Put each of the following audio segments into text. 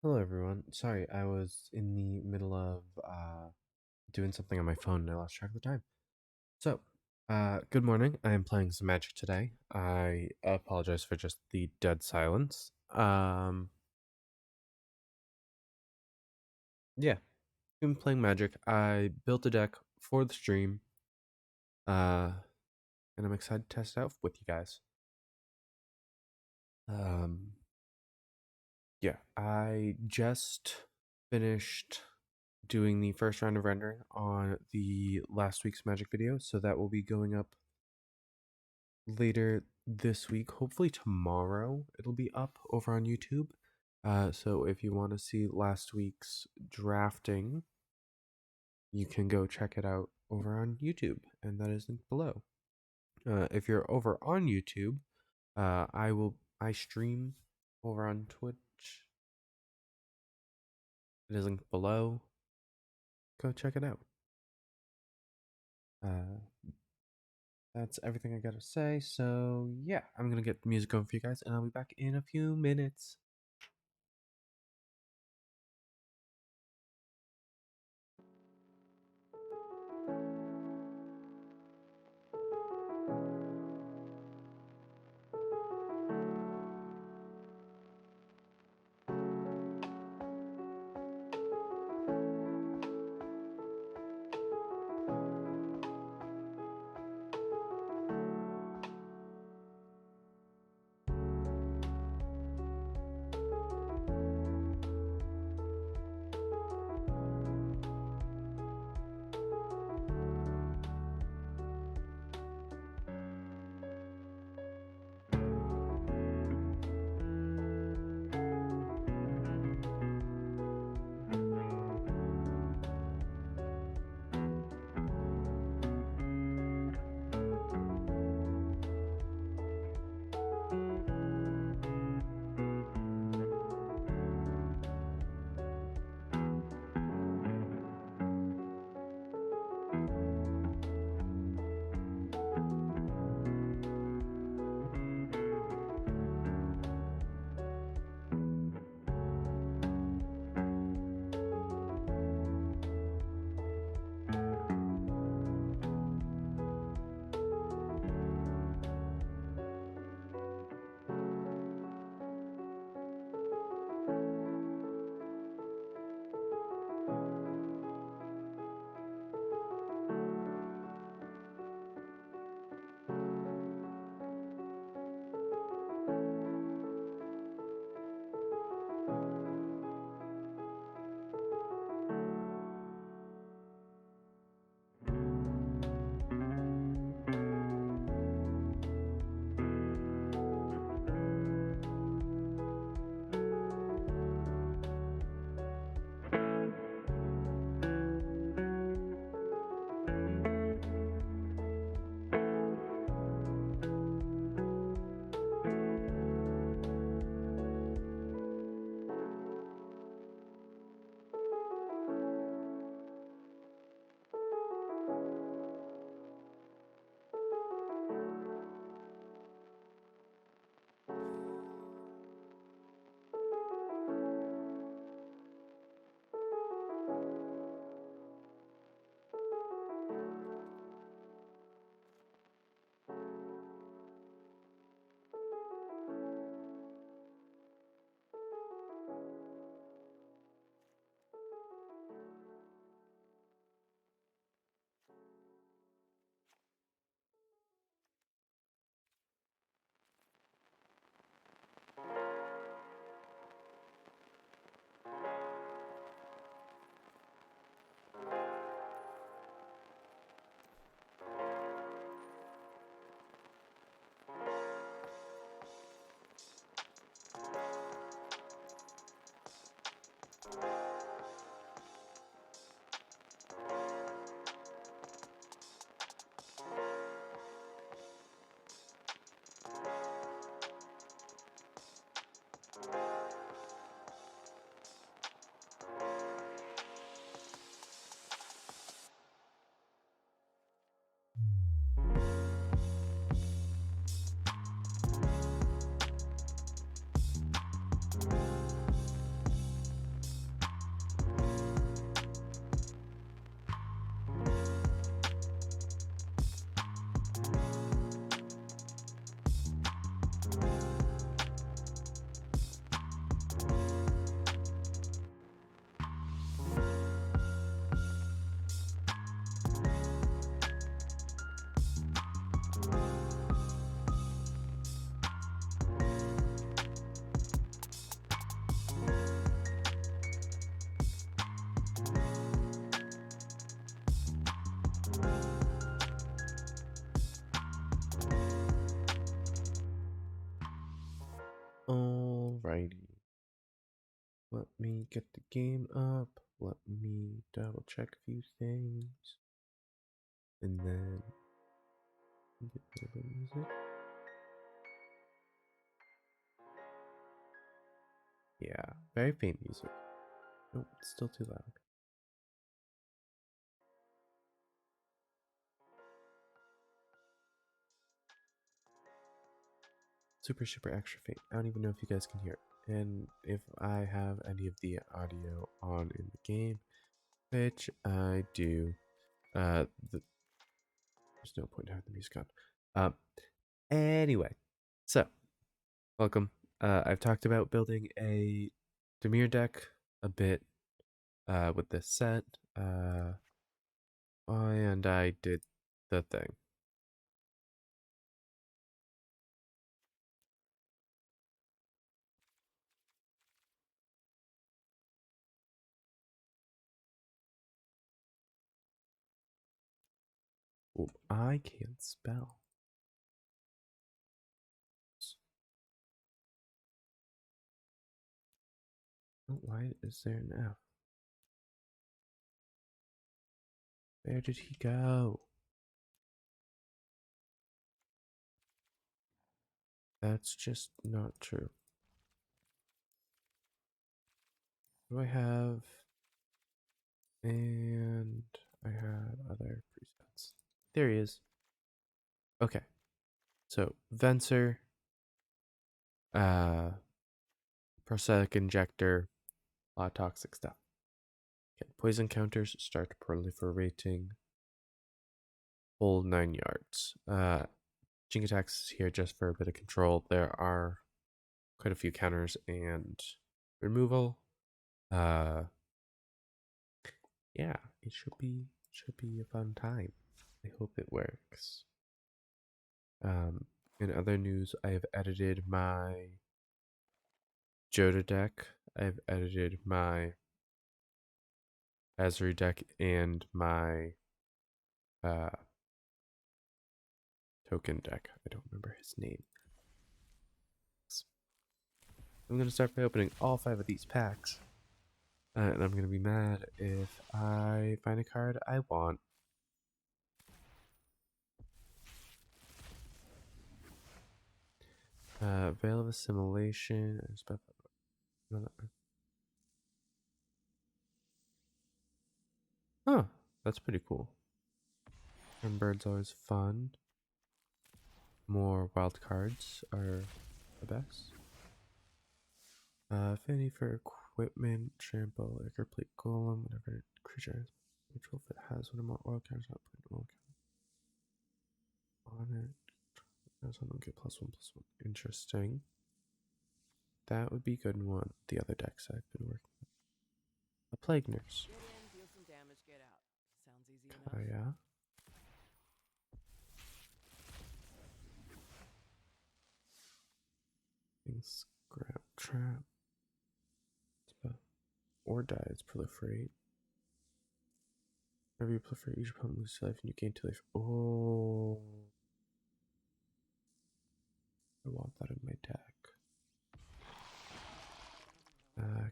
Hello, everyone. Sorry, I was in the middle of doing something on my phone and I lost track of the time. So, good morning. I am playing some Magic today. I apologize for just the dead silence. Yeah, been playing Magic. I built a deck for the stream, uh, and I'm excited to test it out with you guys. Um, yeah, I just finished doing the first round of rendering on the last week's Magic video, so that will be going up later this week. Hopefully tomorrow it'll be up over on YouTube. So if you want to see last week's drafting, you can go check it out over on YouTube, and that is linked below. If you're over on YouTube, I stream over on Twitch. It is linked below. Go check it out. Uh, that's everything I gotta say. So yeah, I'm gonna get the music going for you guys, and I'll be back in a few minutes. Alrighty. Let me get the game up. Let me double check a few things. And then get a little bit of music. Yeah, very faint music. Nope, it's still too loud. Super, super extra faint. I don't even know if you guys can hear it. And if I have any of the audio on in the game, which I do, there's no point having the music on. Anyway, so welcome. I've talked about building a Demir deck a bit with this set. And I did the thing. Ooh, I can't spell. Oh, why is there an F? Where did he go? That's just not true. Do I have? And I had other presets. There he is. Okay. So Venser, prosthetic injector, a lot of toxic stuff. Okay, poison counters start proliferating. Whole 9 yards. Jing attacks is here just for a bit of control. There are quite a few counters and removal. Yeah, it should be a fun time. I hope it works. In other news, I have edited my Joda deck. I've edited my Azuri deck and my token deck. I don't remember his name. I'm gonna start by opening all 5 of these packs. And I'm gonna be mad if I find a card I want. Veil of Assimilation. Huh, that's pretty cool. And Bird's always fun. More wild cards are the best. Affinity for equipment, trample, Ichor Plate Golem, whatever creature neutral if it has one or more oil counters, not put an oil count on it. Has one, get +1/+1. Interesting. That would be good in one of the other decks I've been working with. A Plague Nurse. Get in, deal some damage, get out. Sounds easy enough. Kaya. Scrap Trap. Or dies, proliferate. Whenever you proliferate, each opponent loses life and you gain 2 life. Oh. I want that in my deck.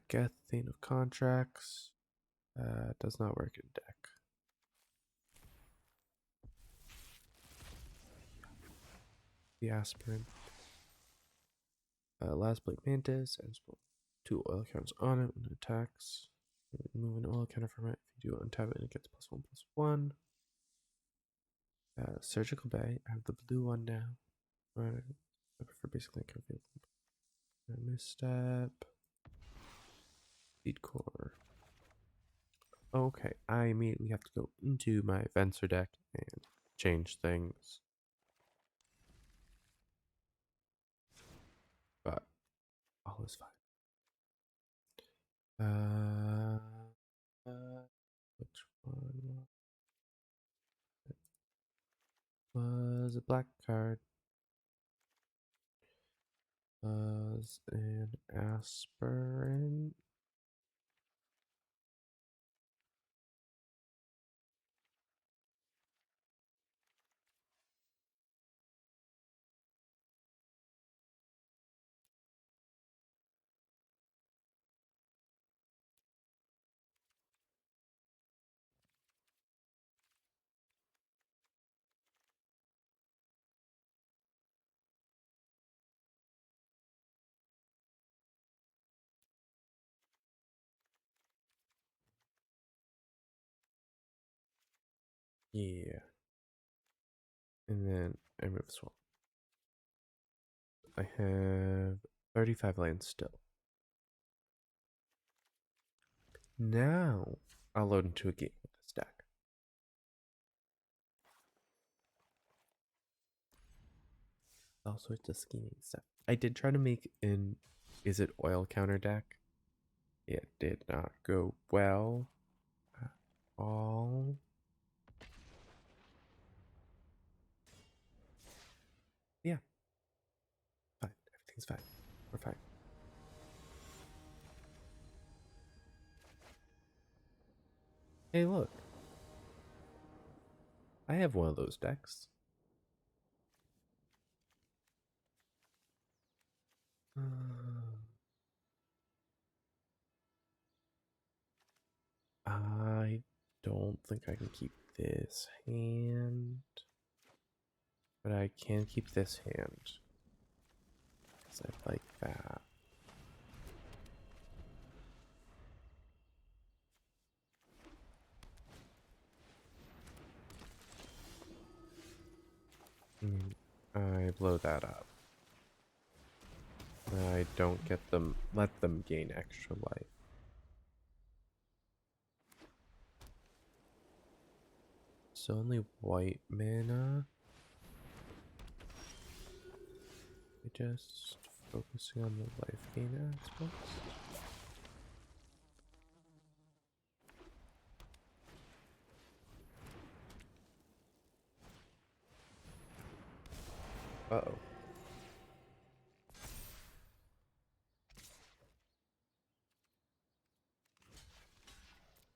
Geth, Thane of Contracts. Does not work in deck. The Aspirant. Last Blade Mantis. And 2 oil counters on it when it attacks. Remove an oil counter from it. If you do untap it, it gets +1/+1. Surgical Bay. I have the blue one now. Right. I prefer basically misstep. Speed core. Okay, I immediately have to go into my Venser deck and change things. But all is fine. Which one was a black card? Was an aspirant. Yeah. And then I move swamp. I have 35 lands still. Now I'll load into a game with this deck. All sorts of scheming stuff. I did try to make an is it oil counter deck? It did not go well at all. Yeah, fine. Everything's fine. We're fine. Hey, look. I have one of those decks. I don't think I can keep this hand, but I can keep this hand because I like that. I blow that up. I don't get them, let them gain extra life. So only white mana. Just focusing on the life gain aspects. Uh-oh.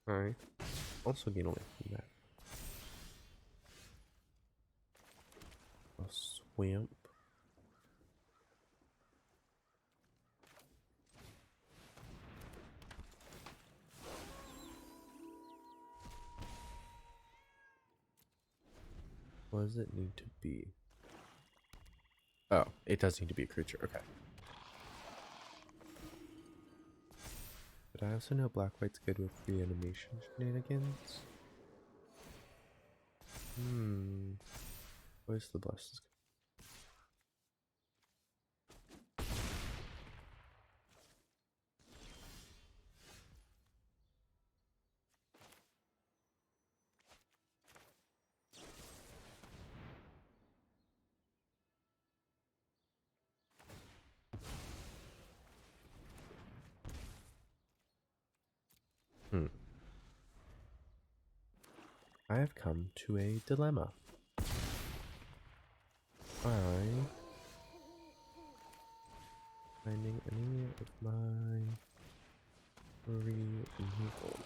Alright. Also gain away from that. A swamp. What does it need to be? Oh, it does need to be a creature. Okay. But I also know black white's good with reanimation shenanigans. Where's the blessed? I have come to a dilemma. Finding any of my removal.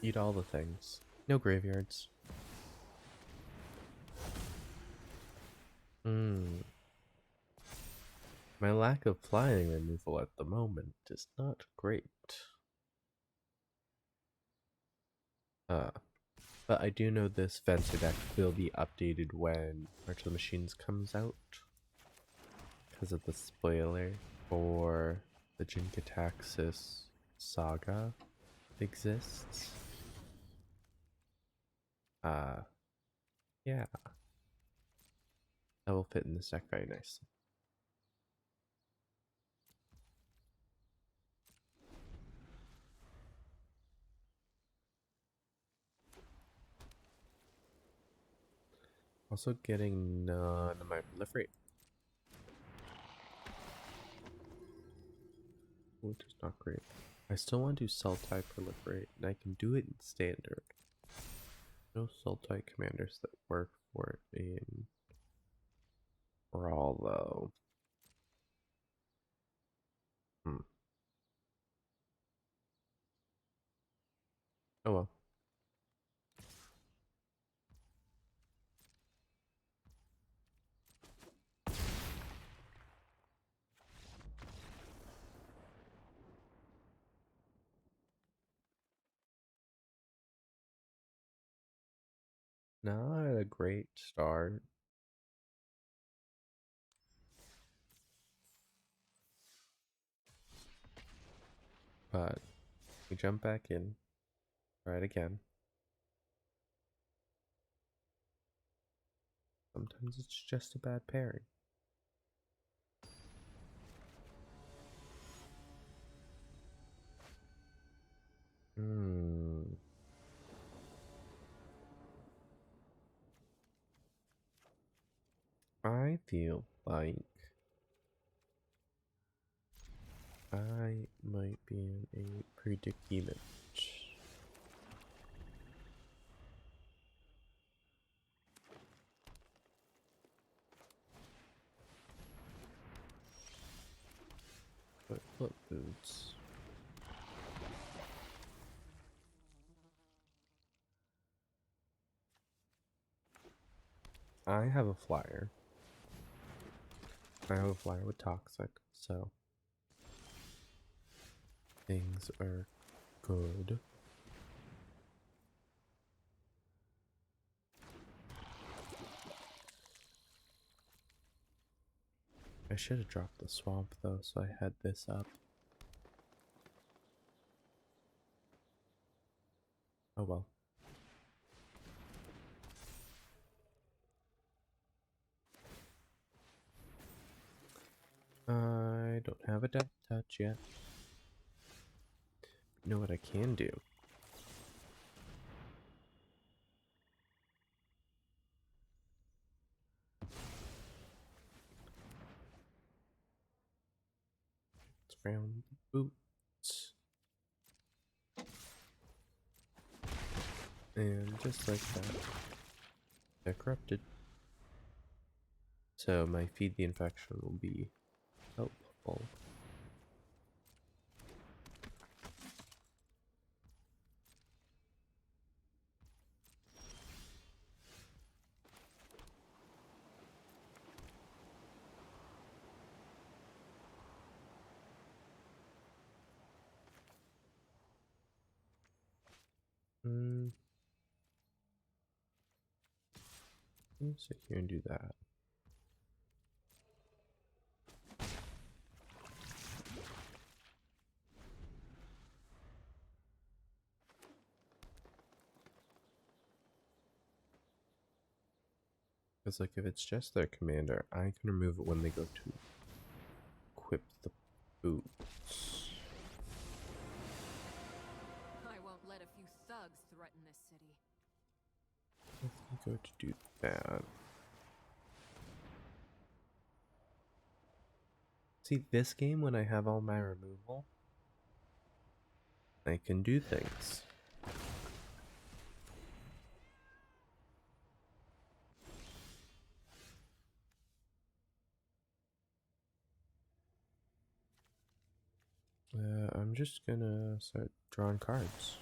Eat all the things. No graveyards. My lack of flying removal at the moment is not great. But I do know this Fencer deck will be updated when March of the Machines comes out. Because of the spoiler for the Jinkataxis saga exists. Yeah. That will fit in this deck very nicely. Also getting none of my proliferate. Which is not great. I still want to Sultai proliferate, and I can do it in standard. No Sultai commanders that work for it in Brawl though. Oh well. Not a great start. But we jump back in, try it again. Sometimes it's just a bad pairing. Hmm. I feel like I might be in a predicament. But foot boots. I have a flyer. I have a flyer with toxic, so things are good. I should have dropped the swamp though, so I had this up. Oh well. I don't have a death touch yet. You know what I can do? It's round boots. And just like that, they're corrupted. So my feed the infection will be helpful. Let's sit here and do that. Because like if it's just their commander, I can remove it when they go to equip the boots. I won't let a few thugs threaten this city. If we go to do that. See, this game, when I have all my removal, I can do things. I'm just gonna start drawing cards.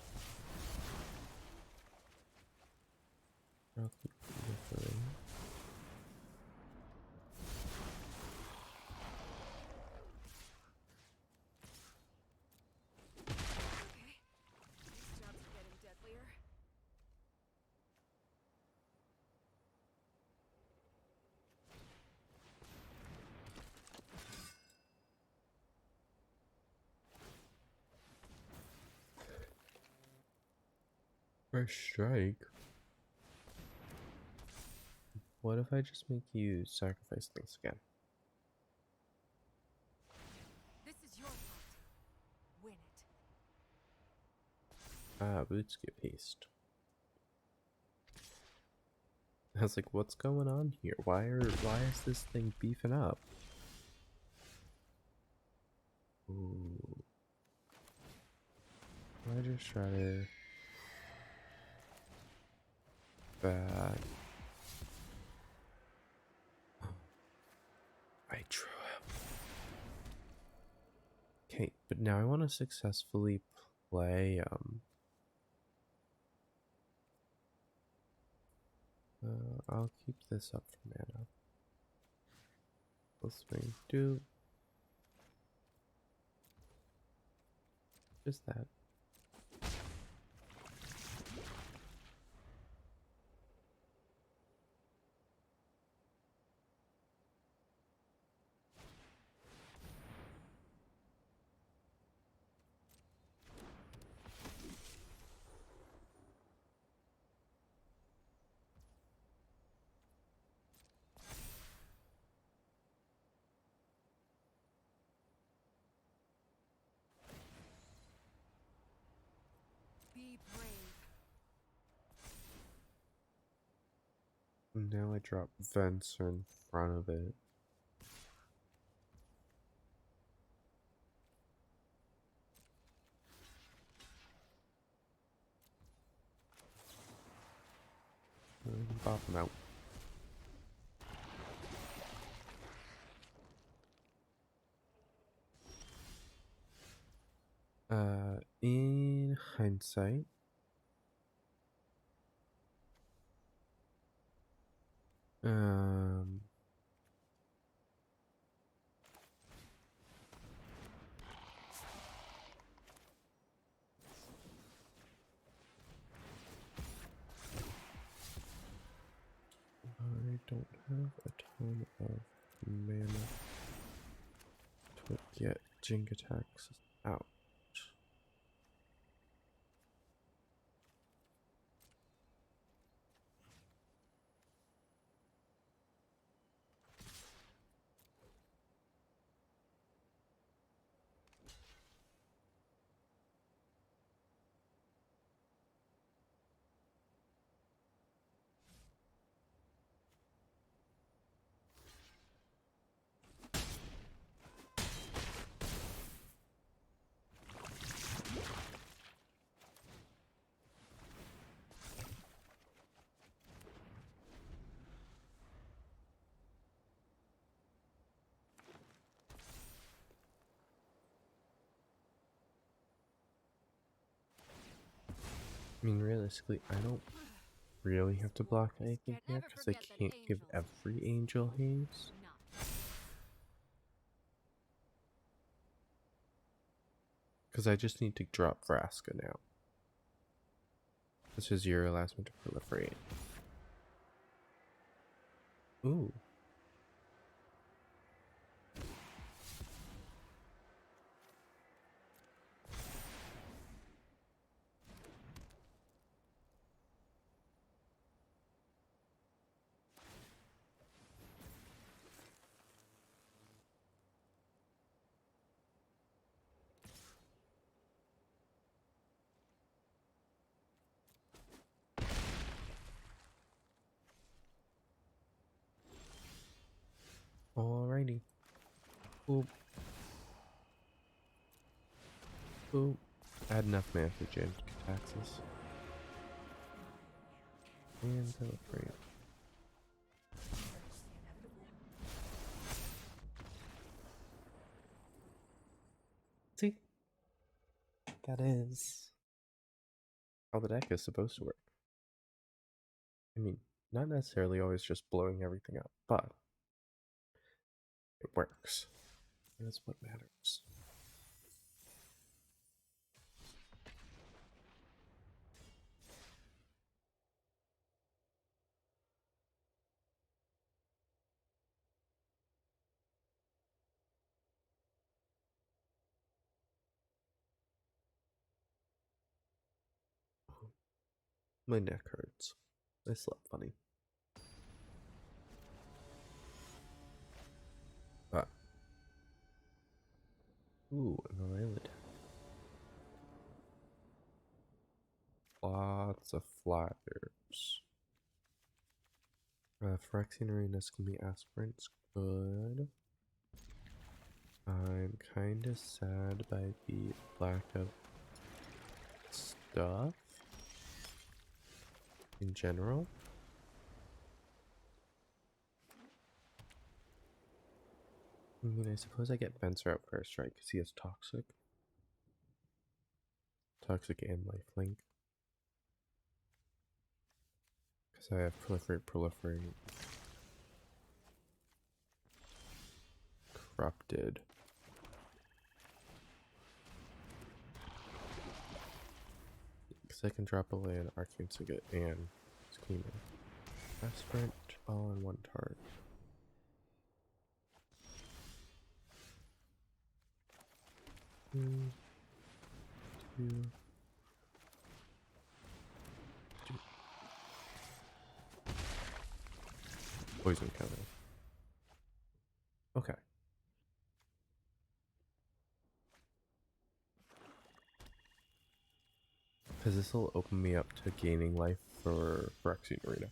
I'll keep referring. Okay. These jobs are getting deadlier. First strike. What if I just make you sacrifice things again? This is your fight. Win it. Ah, boots get paced. I was like, what's going on here? Why is this thing beefing up? Ooh. I just try to bad. I drew him. Okay, but now I want to successfully play I'll keep this up for mana. Let's do just that. Now I drop vents in front of it. And pop them out. In hindsight, um, I don't have a ton of mana to get Jink attacks out. I mean, realistically, I don't really have to block anything Can't here ever because I forget that can't give angels every angel haze. not. Because I just need to drop Vraska now. This is your last one to proliferate. Ooh. Alrighty. Boop. Boop. I had enough mana for Jink taxes. And proliferate. See? That is how the deck is supposed to work. I mean, not necessarily always just blowing everything up, but it works. And that's what matters. My neck hurts. I slept funny. But ooh, an island. Lots of flyers. Phyrexian arenas can be aspirants. Good. I'm kind of sad by the lack of stuff in general. I mean, I suppose I get Fencer out first, right? Because he has Toxic. Toxic and Lifelink. Because I have Proliferate. Corrupted. Because I can drop away an Arcane Signet and Schema. Aspirant all in one target. Two. Poison counter. Okay. Because this will open me up to gaining life for Phyrexian Arena.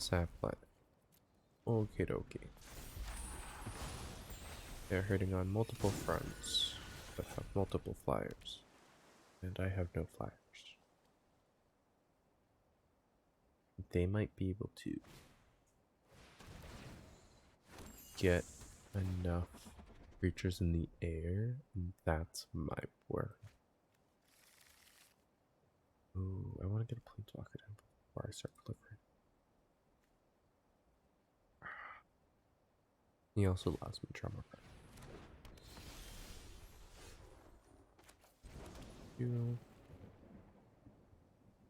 sapling. Okie dokie. They're hurting on multiple fronts, but have multiple flyers. And I have no flyers. They might be able to get enough creatures in the air, and that's my worry. Ooh, I want to get a planeswalker down before I start delivering. He also allows me to draw more cards.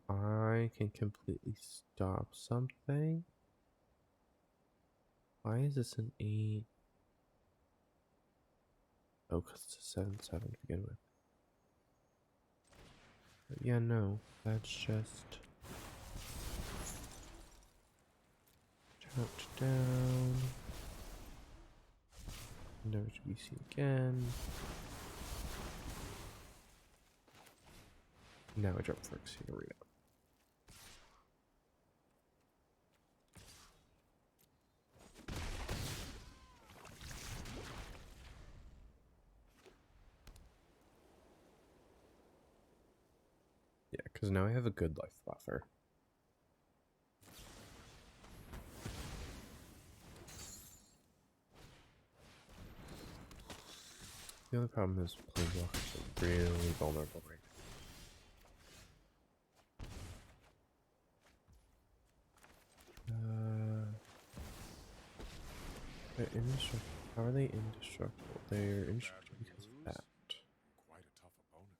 I can completely stop something. Why is this an 8? Oh, because it's a 7/7 to begin with. But yeah, no, that's just chopped down. Never to be seen again. Now I jump for Xena Arena. Yeah, because now I have a good life buffer. The other problem is planeswalkers are really vulnerable right now. They're indestructible. How are they indestructible? They're indestructible because of that. Quite a tough opponent.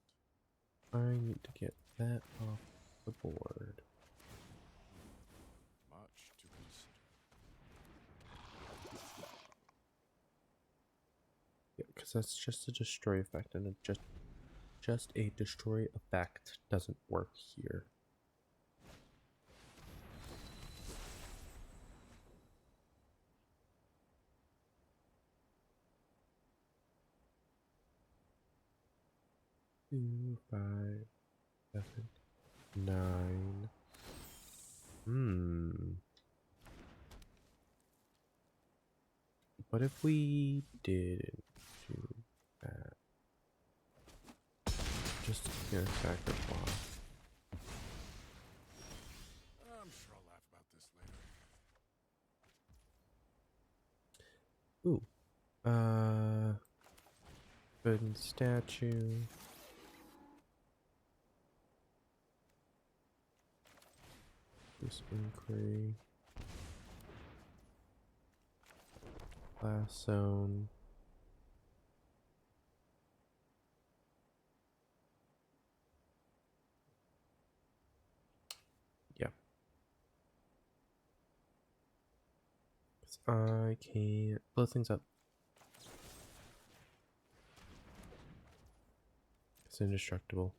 I need to get that off the board. Much to consider. Yeah, because that's just a destroy effect, and just a destroy effect doesn't work here. Two, 5, 7, 9. What if we didn't do that? Just gonna sacrifice. I'm sure I'll laugh about this later. Ooh. Wooden statue. This inquiry. Last zone. Yeah. I can't blow things up. It's indestructible.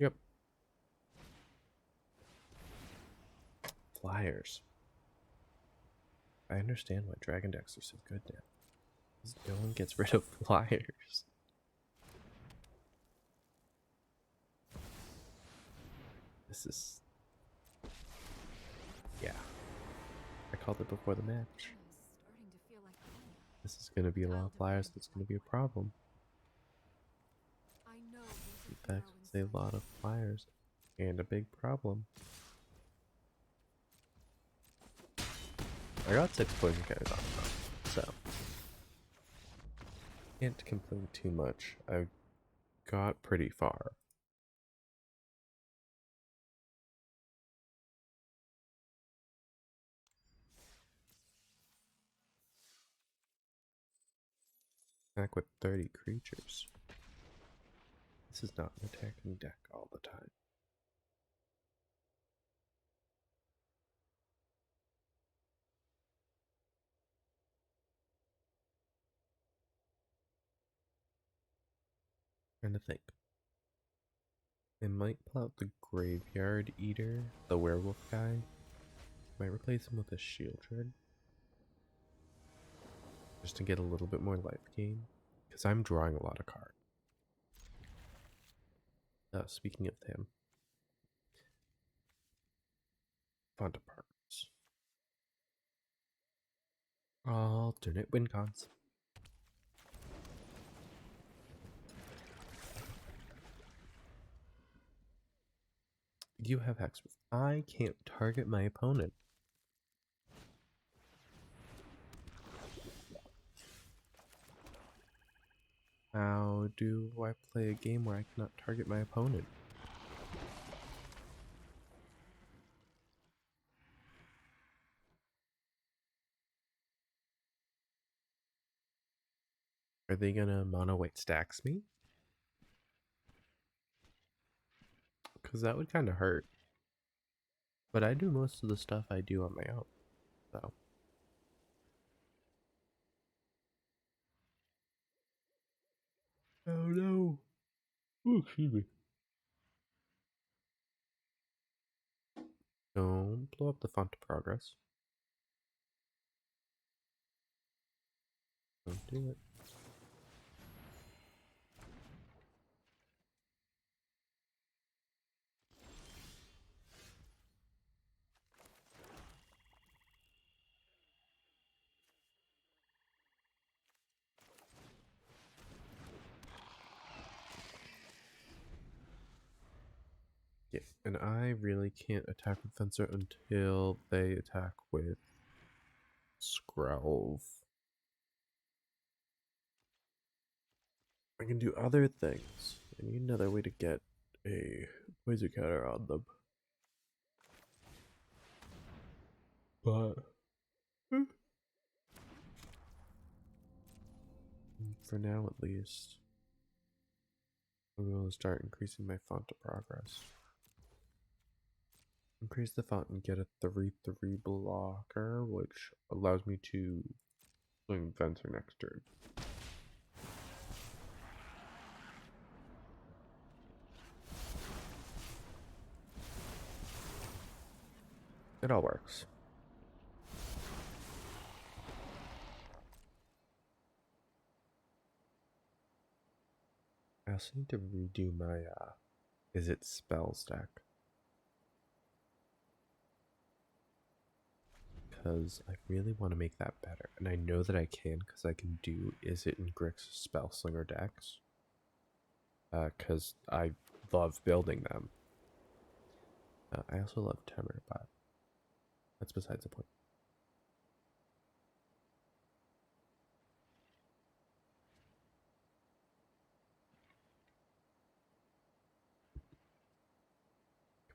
Yep. Flyers. I understand why Dragon decks are so good now. Because no one gets rid of flyers. This is... Yeah. I called it before the match. Starting to feel like home. This is going to be a lot of flyers. That's going to be a problem. I know these In are fact, it's a lot of flyers. And a big problem. I got 6 poison counters on them, so can't complain too much. I got pretty far. Back with 30 creatures. This is not an attacking deck all the time. Trying to think. I might pull out the Graveyard Eater, the werewolf guy, Might replace him with a shield shred. Just to get a little bit more life gain. Because I'm drawing a lot of cards. Speaking of him. Font of Progress. Alternate win cons. You have Hexproof. I can't target my opponent. How do I play a game where I cannot target my opponent? Are they gonna mono white stacks me? Because that would kind of hurt. But I do most of the stuff I do on my own. So. Oh no. Ooh, excuse me. Don't blow up the font of progress. Don't do it. Yeah, and I really can't attack with Fencer until they attack with Skrelv. I can do other things. I need another way to get a poison counter on them. But for now at least, I'm going to start increasing my font of progress. Increase the font and get a 3/3 blocker, which allows me to swing Fencer next turn. It all works. I also need to redo my is it spell stack? Because I really want to make that better. And I know that I can because I can do is it in Grix's Spell Slinger decks. Because I love building them. I also love Temur, but that's besides the point.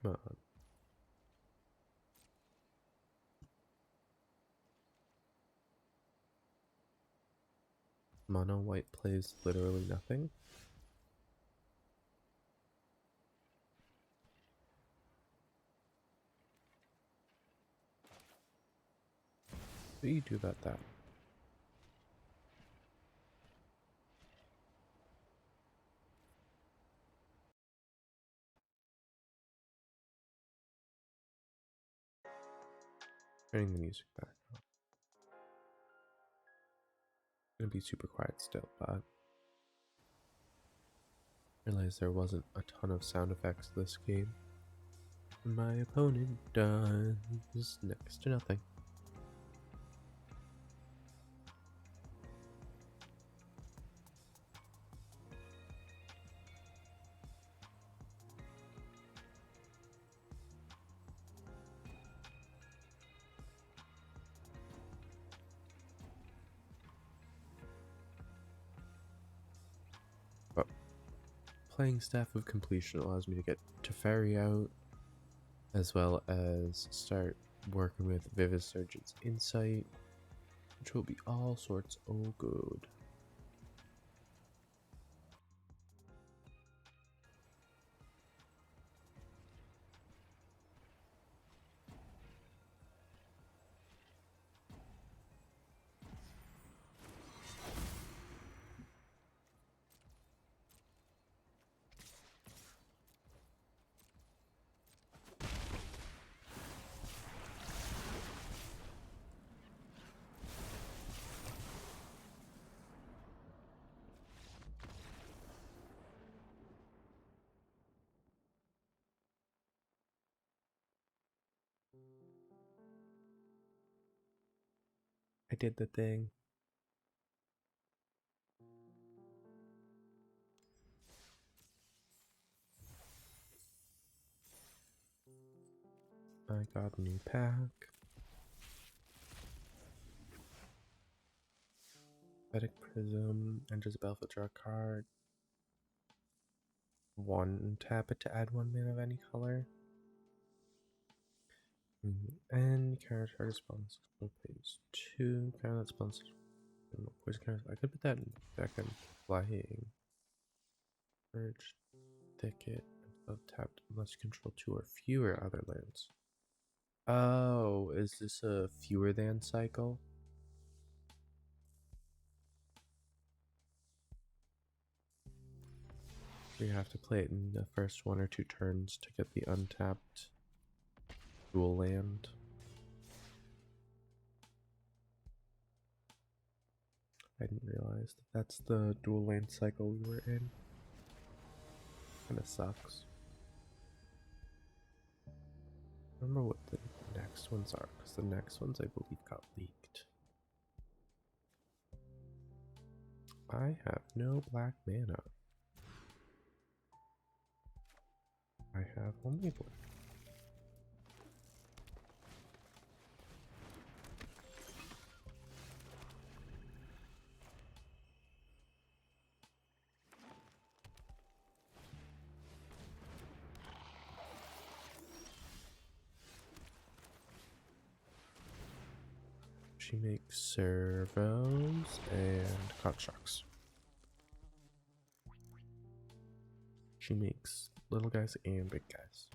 Come on. Mono white plays literally nothing. What do you do about that? Turning the music back on. It's gonna be super quiet still, but I realized there wasn't a ton of sound effects this game. And my opponent does next to nothing. But playing Staff of Completion allows me to get Teferi out, as well as start working with Vivid Surgeon's Insight, which will be all sorts oh good. I did the thing. I got a new pack. Vedic Prism and Jezebel for draw a card. One, tap it to add 1 mana of any color. And character target spawns. Plays 2. Kind of that spawns. I could put that in deck and playing. Purge, Thicket, and tapped unless you control 2 or fewer other lands. Oh, is this a fewer than cycle? You have to play it in the first 1 or 2 turns to get the untapped dual land. I didn't realize that that's the dual land cycle we were in. Kinda sucks. I remember what the next ones are, because the next ones I believe got leaked. I have no black mana. I have only black. She makes servos and constructs. She makes little guys and big guys.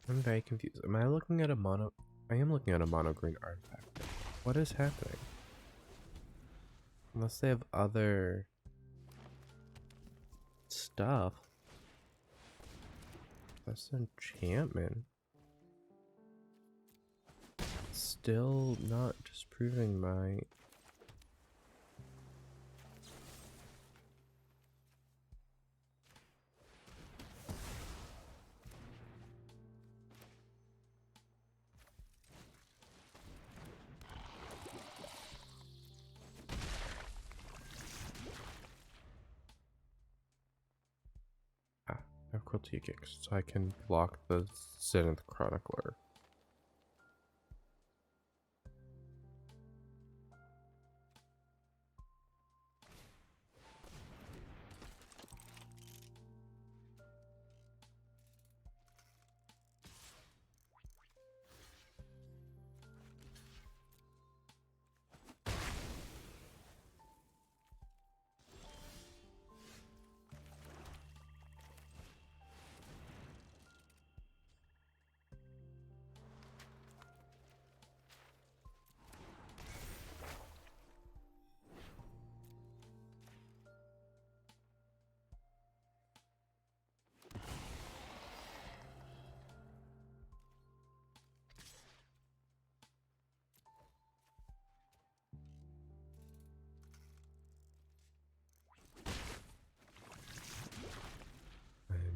I'm very confused. Am I looking at a mono? I am looking at a mono green artifact. What is happening? Unless they have other stuff. That's an enchantment. Still not disproving my... I have Cruelty Kicks, so I can block the Zenith Chronicler.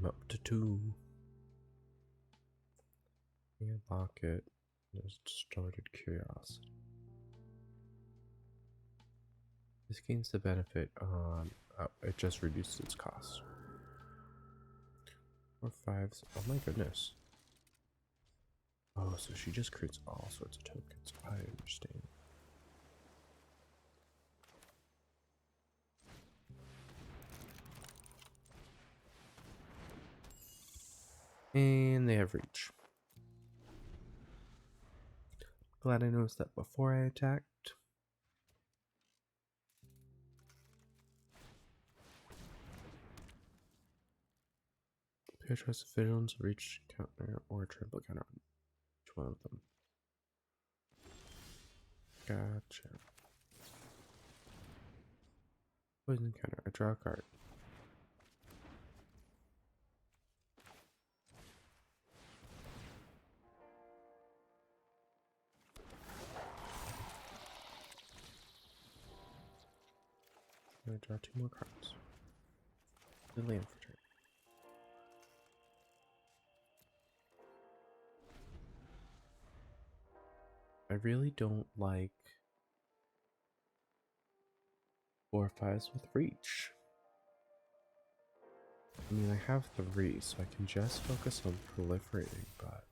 I'm up to 2. And lock it. Just started curiosity. This gains the benefit on... Oh, it just reduces its cost. 4 5s. Oh my goodness. Oh, so she just creates all sorts of tokens. I understand. And they have reach. Glad I noticed that before I attacked. Player tries to vigilance, reach counter, or trample counter on each one of them. Gotcha. Poison counter. I draw a card. Can I draw 2 more cards? The land for turn. I really don't like 4/5s with reach. I mean, I have 3, so I can just focus on proliferating, but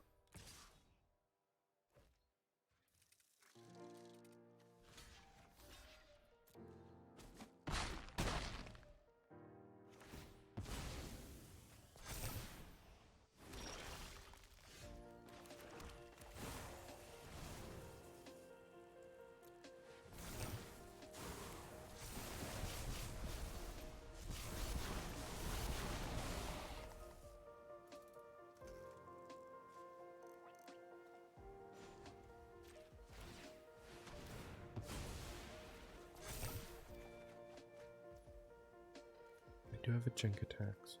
I do have a jink attacks.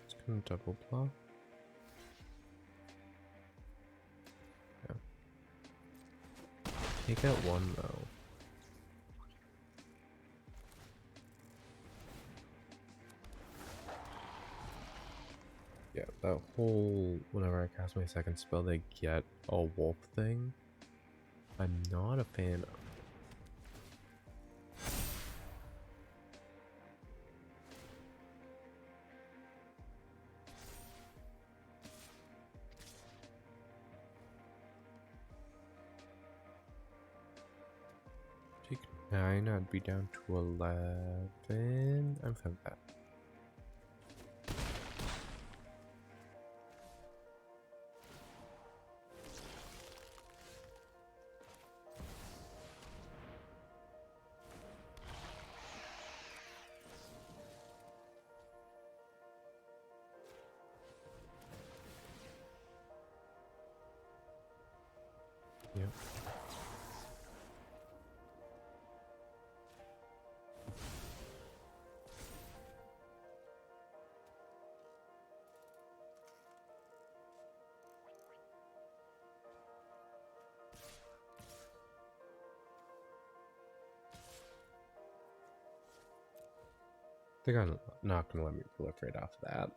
It's gonna double block. Yeah. Take out 1 though. Yeah, that whole whenever I cast my second spell, they get a wolf thing. I'm not a fan of. Take 9, I'd be down to 11. I'm fine with that. Yep. They're not gonna let me proliferate off of that.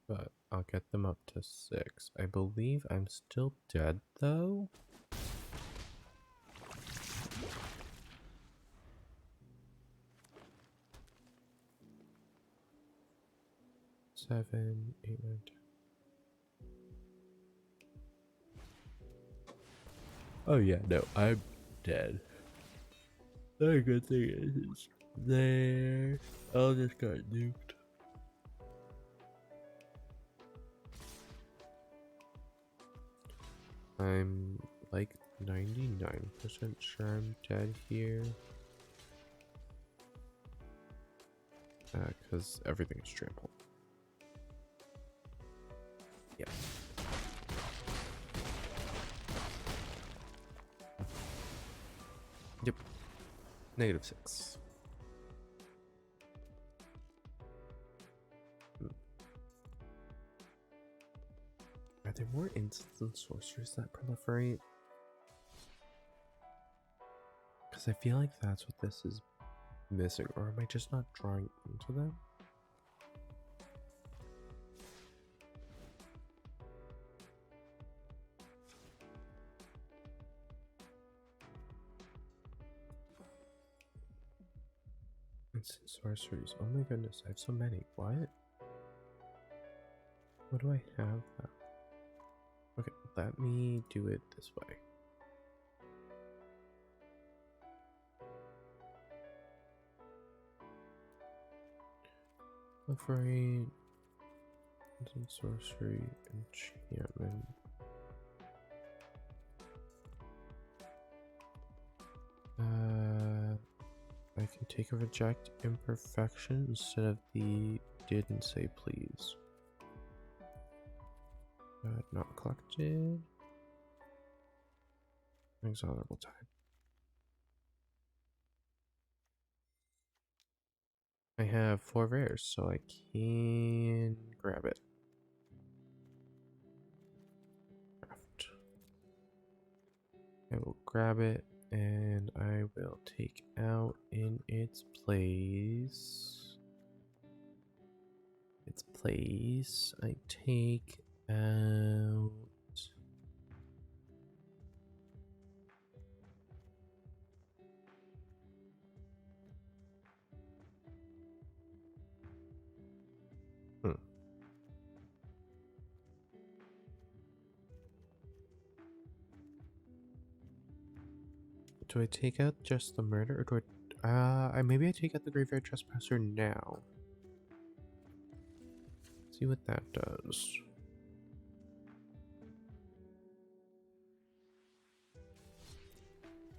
But I'll get them up to 6. I believe I'm still dead though. Seven, 8, 9, 10. Oh yeah, no, I'm dead. The good thing is it's there. I just got nuked. I'm like 99% sure I'm dead here. Because everything is trampled. Yeah. Yep. -6. Are there more instants and sorceries that proliferate? Because I feel like that's what this is missing, or am I just not drawing into them? Instant sorceries. Oh my goodness, I have so many. What? What do I have now? Okay, let me do it this way. Afraid. Instant sorcery. Enchantment. Take a reject imperfection instead of the didn't say please. Not collected. Exonerable time. I have 4 rares, so I can grab it. Craft. I will grab it and I will take out in its place. I take out. Do I take out just the murder, or do I maybe I take out the graveyard trespasser now. See what that does.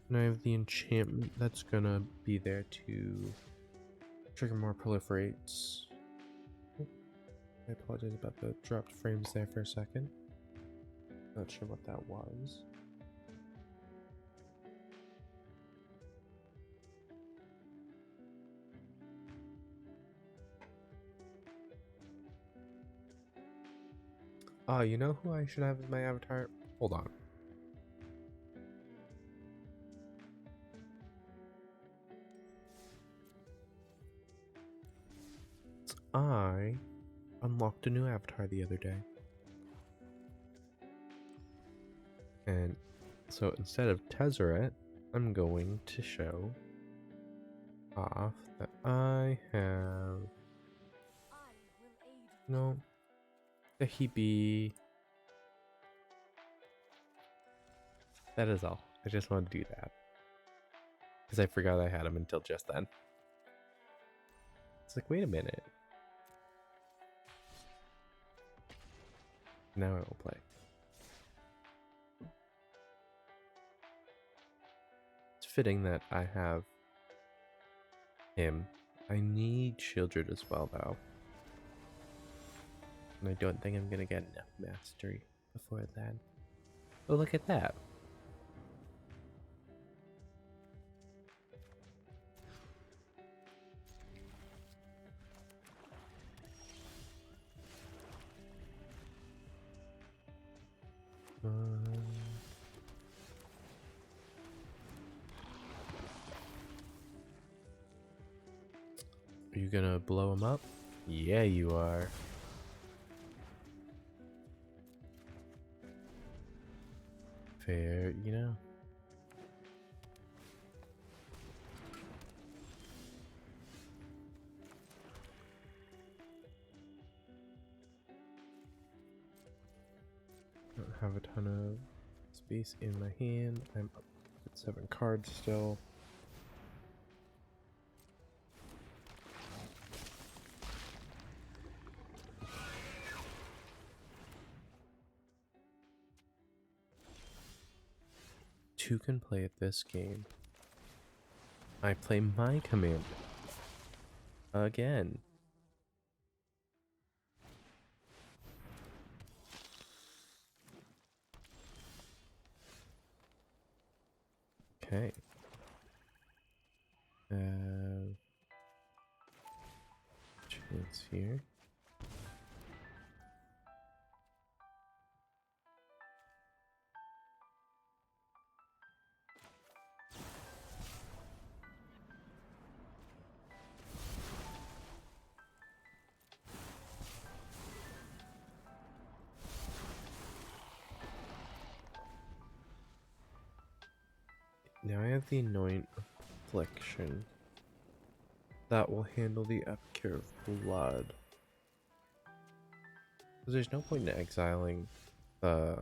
And I have the enchantment that's gonna be there to trigger more proliferates. I apologize about the dropped frames there for a second. Not sure what that was. Oh, you know who I should have as my avatar? Hold on. I unlocked a new avatar the other day. And so instead of Tezzeret, I'm going to show off that I have the Hebe. That is all. I just wanted to do that. Because I forgot I had him until just then. It's like, wait a minute. Now I will play. It's fitting that I have him. I need Shieldred as well, though. And I don't think I'm going to get enough mastery before then. Oh, look at that. Are you gonna blow him up? Yeah, you are. Fair, you know. I don't have a ton of space in my hand. I'm up at 7 cards still. Two can play at this game. I play my commander. Again. Okay. Chance here. Now I have the Anoint Affliction. That will handle the Epicure of Blood. Because there's no point in exiling the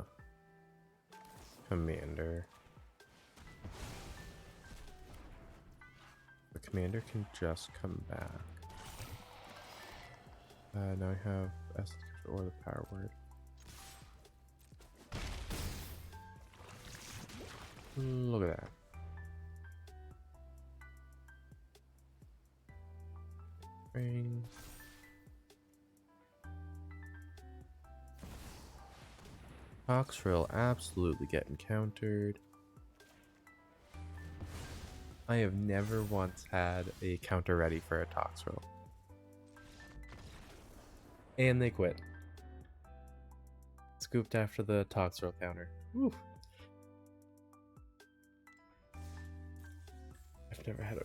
commander. The commander can just come back. Now I have Essence or the Power Word. Look at that. Ring. Toxrill absolutely get encountered. I have never once had a counter ready for a Toxrill. And they quit. Scooped after the Toxrill counter. Woo. I've never had a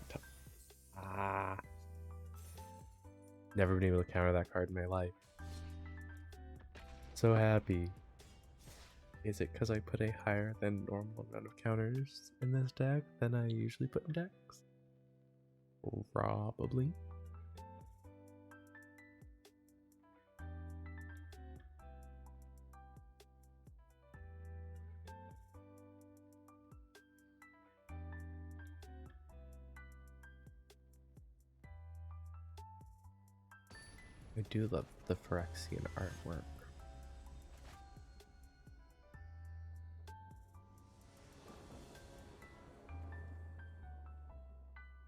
never been able to counter that card in my life. So happy. Is it because I put a higher than normal amount of counters in this deck than I usually put in decks? Probably. I do love the Phyrexian artwork.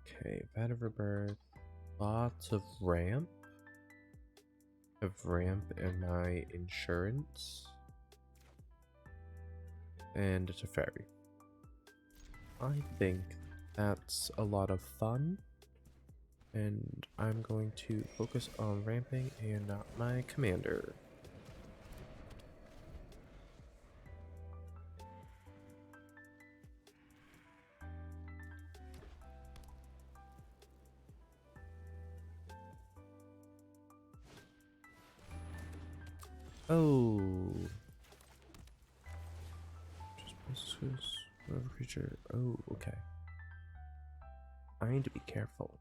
Okay, Vat of Rebirth. Lots of ramp. Of ramp and my insurance. And a Teferi. I think that's a lot of fun. And I'm going to focus on ramping and not my commander. Oh. Just whatever creature. Oh, okay. I need to be careful.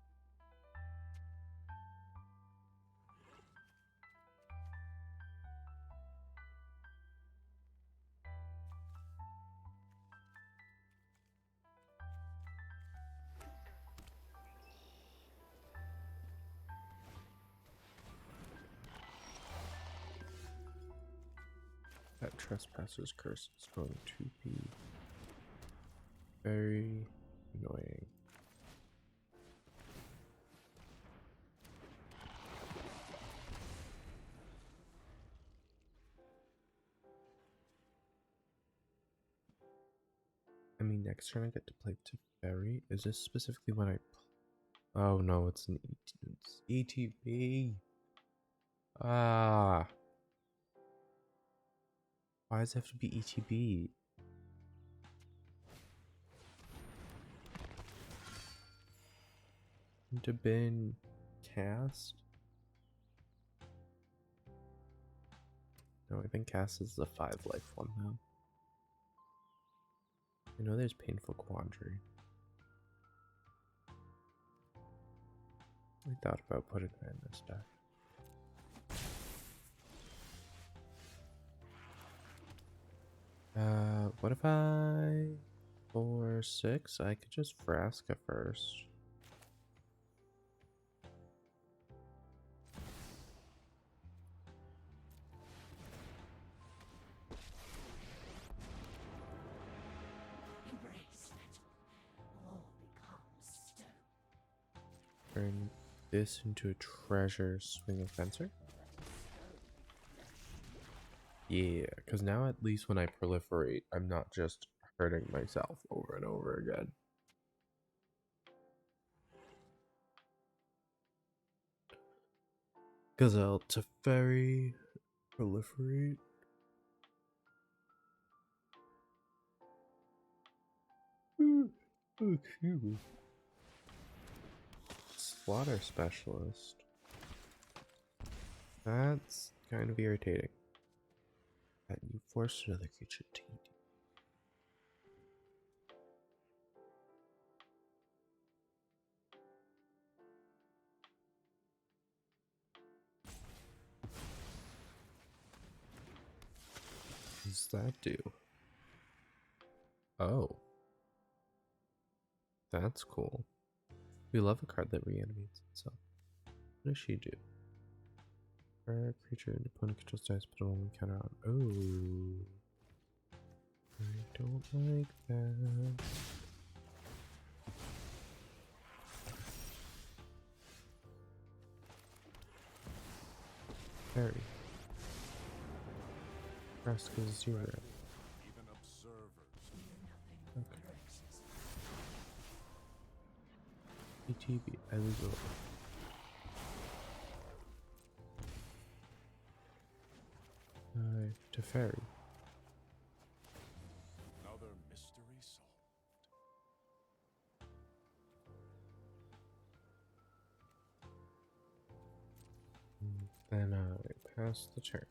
That Trespasser's Curse is going to be very annoying. I mean, next turn I get to play Teferi. Is this specifically when I... Oh no, it's an ETB. Ah. Why does it have to be ETB? To been cast? No, I think cast is the 5 life one now. I know there's Painful Quandary. I thought about putting that in this deck. What if I... For 6? I could just Vraska first. Turn this into a treasure swing of fencer. Yeah, because now at least when I proliferate, I'm not just hurting myself over and over again. Gazelle Teferi, proliferate. Excuse me. Slaughter Specialist. That's kind of irritating. That you forced another creature to eat. What does that do? Oh. That's cool. We love a card that reanimates itself. What does she do? For a creature an opponent controls dice, put a one counter on. Oh. I don't like that. Teferi. Fresca 0. Even observers. Okay. ETB, Elizabeth. Teferi. Another mystery solved. Then I pass the turn.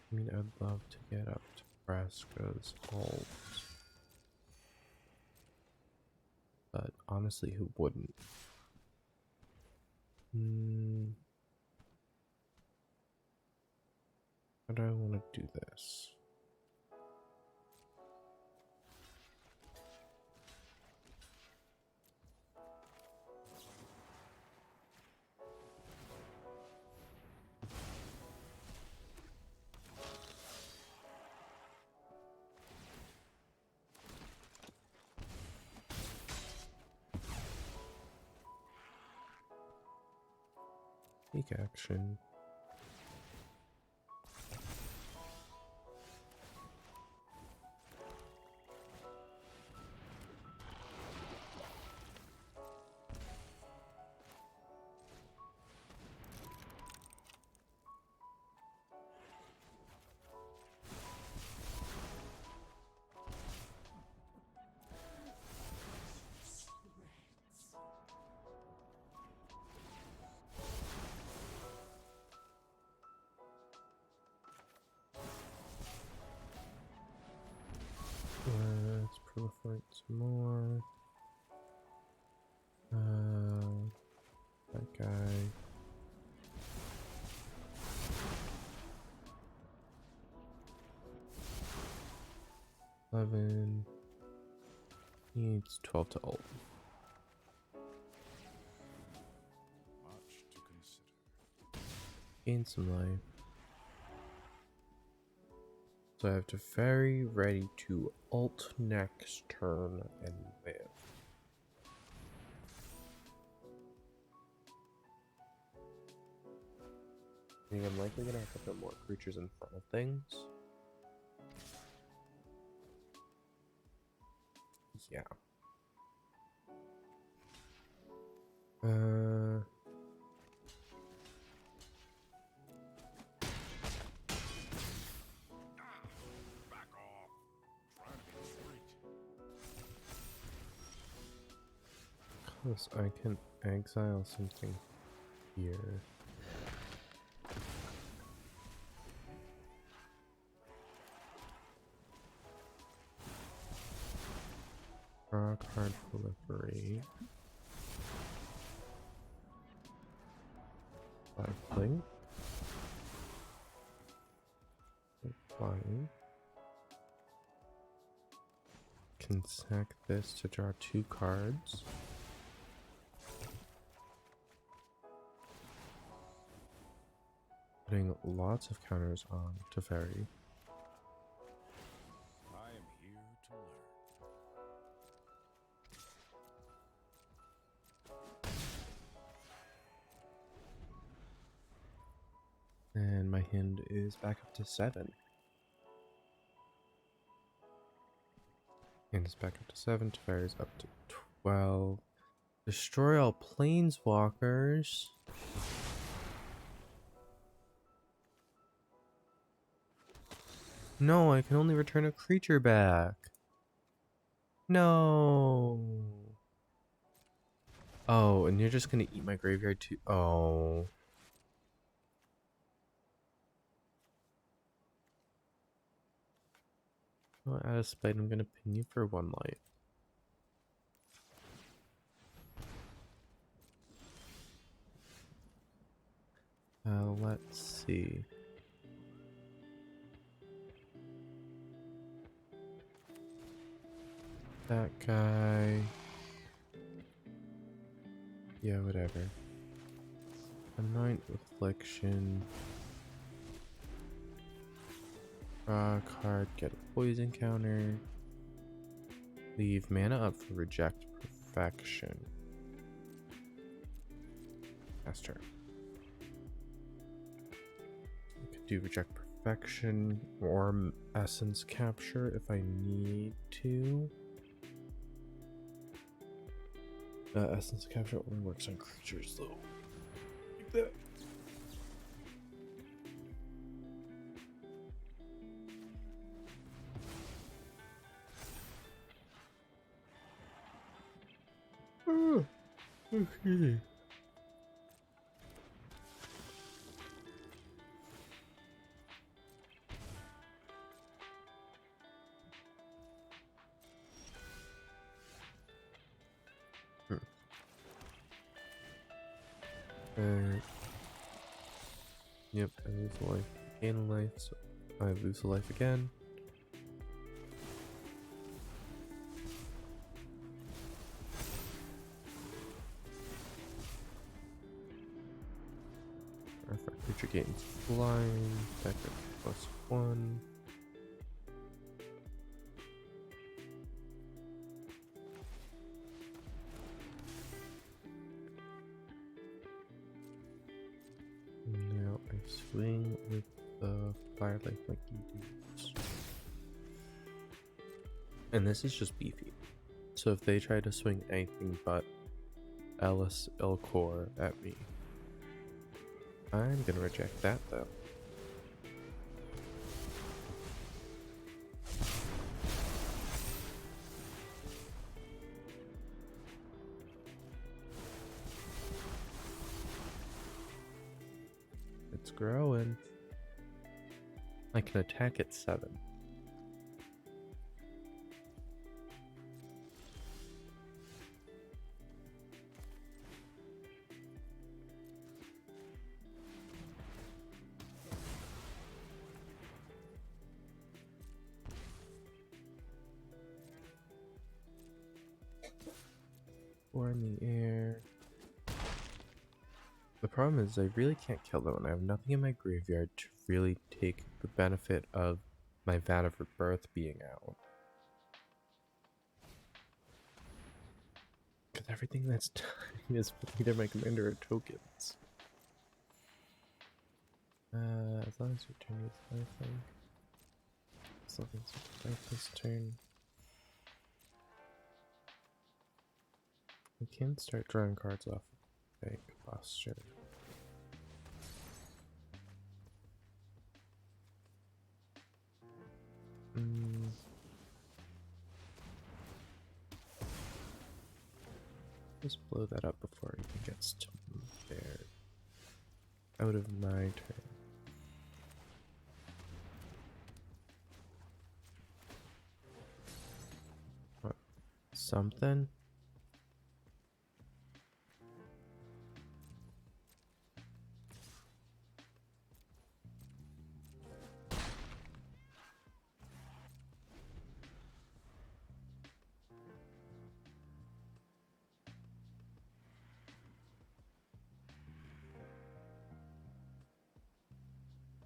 I mean, I'd love to get up to Nebraska's ult. But honestly, who wouldn't? How do I want to do this? Take action. Let's proliferate some more. That guy. Eleven. Needs 12 to ult. Much to consider. Gain some life. So I have to very ready to ult next turn and live. I think I'm likely gonna have to put more creatures in front of things. Yeah. Back off. Trying to be discreet. Because I can exile something here. Draw a card proliferate. Blink. Flying. Can sack this to draw 2 cards. Putting lots of counters on Teferi. I am here to learn. And my hand is back up to 7. And it's back up to 7. Teferi's up to 12. Destroy all planeswalkers. No, I can only return a creature back. No. Oh, and you're just gonna eat my graveyard too? Oh. Well, out of spite, I'm gonna pin you for 1 light. Let's see. That guy. Yeah, whatever. Anoint Affliction. Draw a card, get a poison counter. Leave mana up for Reject Perfection. Last turn. I could do Reject Perfection or Essence Capture if I need to. Essence Capture only works on creatures though. Like that. Okay. Yep, I lose a life, gain a life, so I lose a life again. If our creature gains flying, attack +1. Now I swing with the firelight like you do. And this is just beefy. So if they try to swing anything but Ellis Elcor at me, I'm gonna reject that though. It's growing. I can attack at 7. Or in the air. The problem is I really can't kill them, and I have nothing in my graveyard to really take the benefit of my Vat of Rebirth being out. Because everything that's dying is either my commander or tokens. As long as your turn is lifelink. As long as you fight this turn. We can start drawing cards off Bank Posture. Just blow that up before it even gets to there. Out of my turn. What? Something?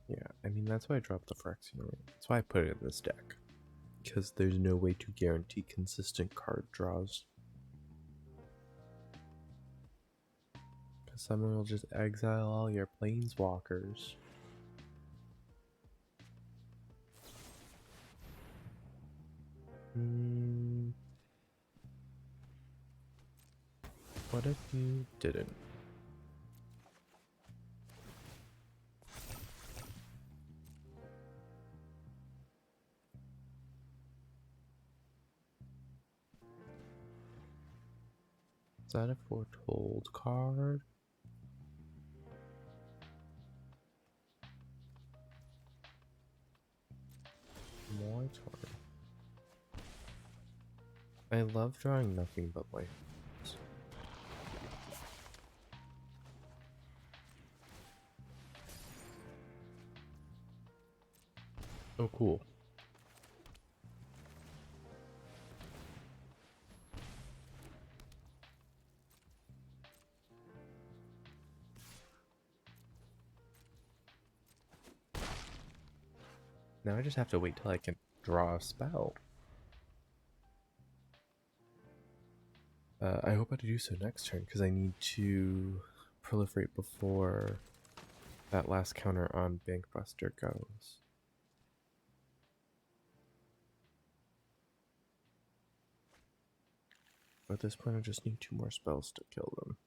Yeah, I mean, that's why I dropped the Phyrexian Ring. That's why I put it in this deck. Because there's no way to guarantee consistent card draws. Because someone will just exile all your planeswalkers. What if you didn't? Is that a foretold card? More turn. I love drawing nothing but life. Oh, cool. Now I just have to wait till I can draw a spell. I hope I do so next turn because I need to proliferate before that last counter on Bankbuster goes. But at this point, I just need 2 more spells to kill them.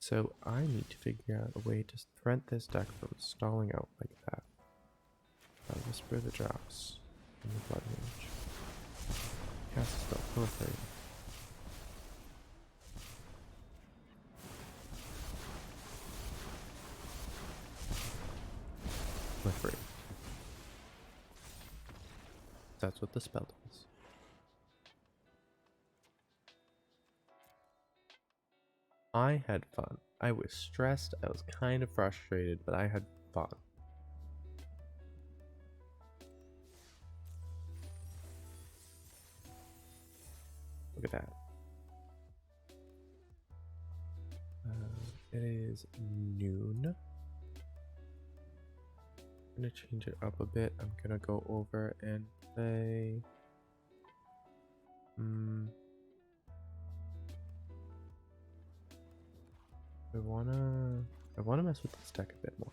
So I need to figure out a way to prevent this deck from stalling out like that. Whisper the Drops in the Blood Mage. Cast a spell, Proliferate. Proliferate. That's what the spell does. I had fun. I was stressed, I was kind of frustrated, but I had fun. Look at that. It is noon. I'm gonna change it up a bit. I'm gonna go over and play. I wanna mess with this deck a bit more.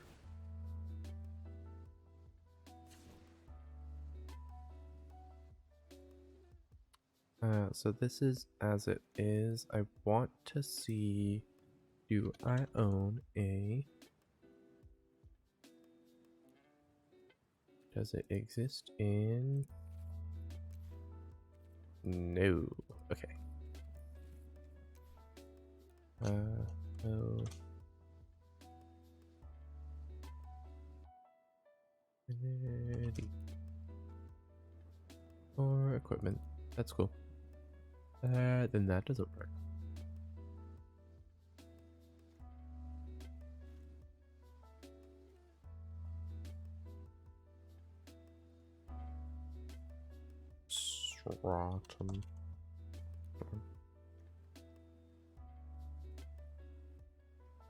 So this is as it is. I want to see, do I own a, does it exist in, no, okay. So, or equipment, that's cool. Then that doesn't work. Stratum.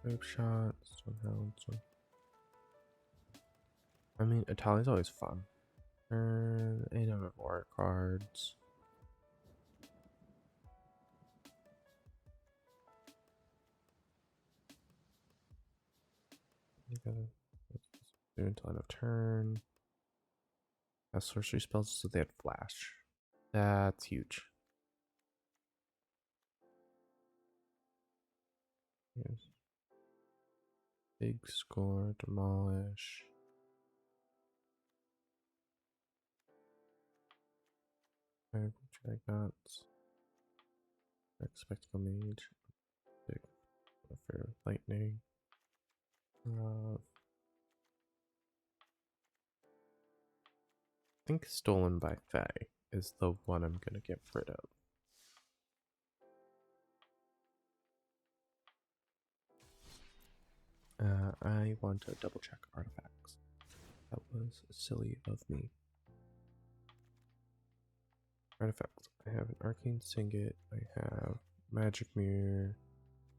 Grape shot, Stonehound. I mean, Italia's always fun. 8 of war cards. You gotta do until end of turn. Has sorcery spells, so they had flash. That's huge. Yes. Big score, demolish. Dragnuts. Spectacle mage. Big for lightning. I think Stolen by Fae is the one I'm gonna get rid of. I want to double check artifacts. That was silly of me. Artifacts. I have an Arcane Singlet. I have Magic Mirror,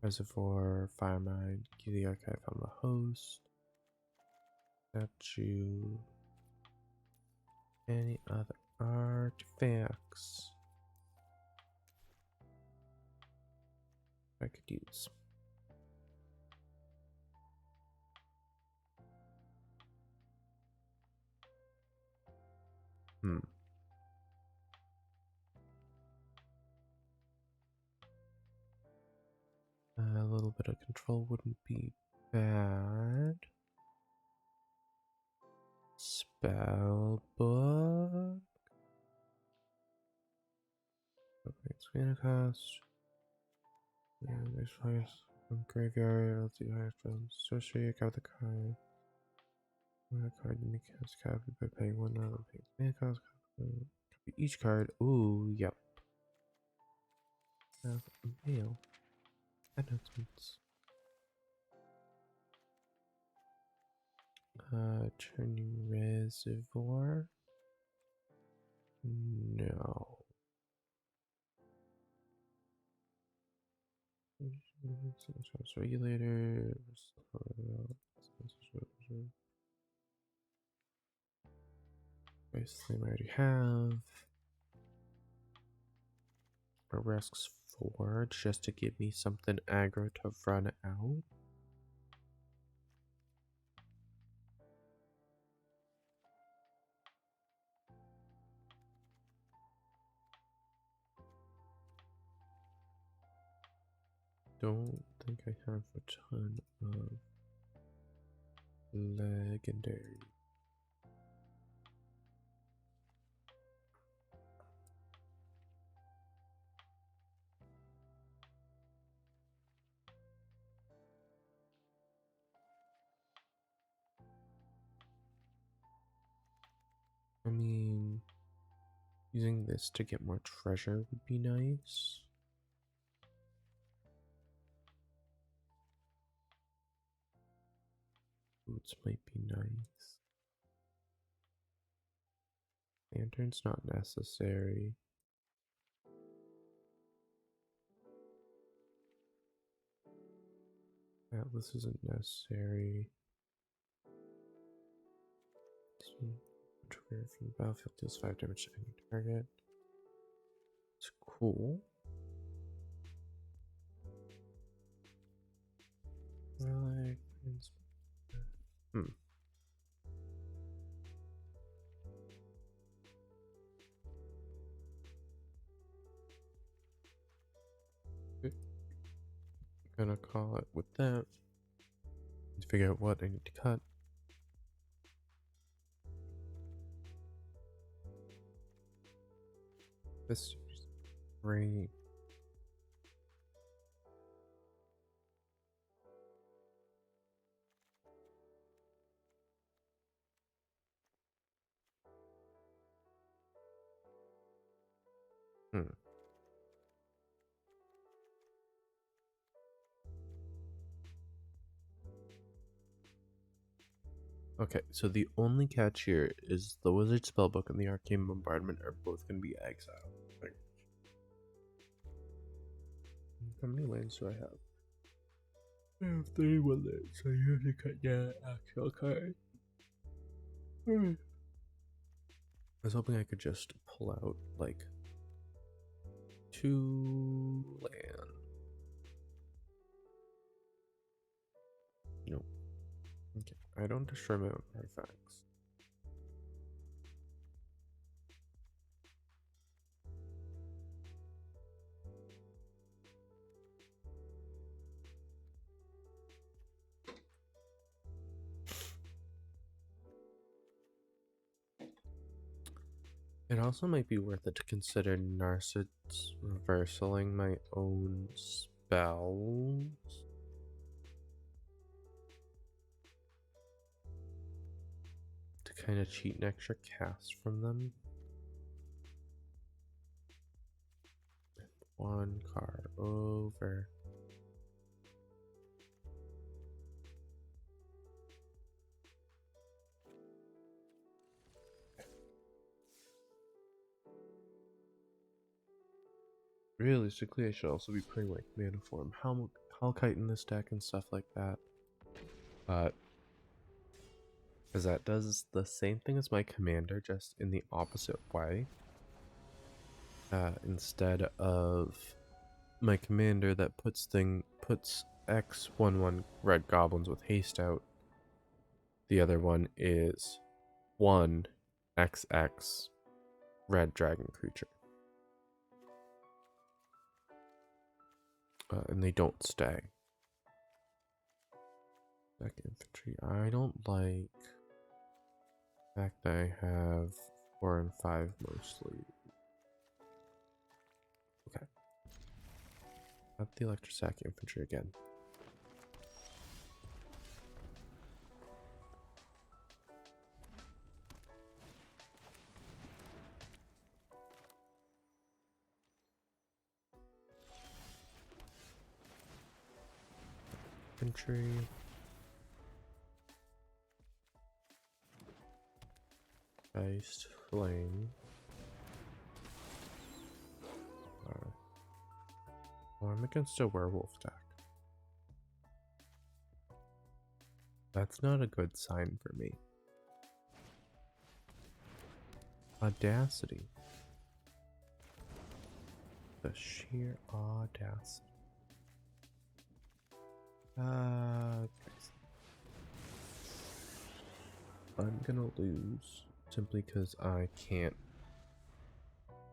Reservoir, Firemind, Key the Archive on the Host, Statue. Any other artifacts I could use? A little bit of control wouldn't be bad. Spell book. Okay, it's gonna cost. And there's fires from graveyard. Let's see higher from sorcery. Count the card. When a card you may cast copy by paying one of the cost. Copy each card. Ooh, yep. Have mail. Announcements. Turning reservoir. No. Regulator. Race claim I already have. Risks 4 just to give me something aggro to run out. Don't think I have a ton of legendary. I mean, using this to get more treasure would be nice. Boots might be nice. Lantern's not necessary. Atlas isn't necessary. Trigger from the battlefield deals 5 damage to any target. It's cool. Relic. Gonna call it with that. To figure out what I need to cut. This is great. Okay, so the only catch here is the Wizard Spellbook and the Arcane Bombardment are both going to be exiled. Like, how many lands do I have? I have 31 lands, so you have to cut that actual card. I was hoping I could just pull out, like, 2 land. Nope. Okay, I don't destroy my own artifacts. It also might be worth it to consider Narset's reversaling my own spells. To kind of cheat an extra cast from them. One card over. Realistically, I should also be putting like Mana Form, Halkite in this deck and stuff like that. But because that does the same thing as my commander, just in the opposite way. Instead of my commander that puts X11 red goblins with haste out, the other one is 1XX red dragon creature. And they don't stay. Second infantry. I don't like the fact that I have 4 and 5 mostly. Okay. Have the electrosac infantry again. Infantry. Iced flame. Oh, I'm against a werewolf deck. That's not a good sign for me. Audacity. The sheer audacity. Guys. I'm gonna lose simply because I can't.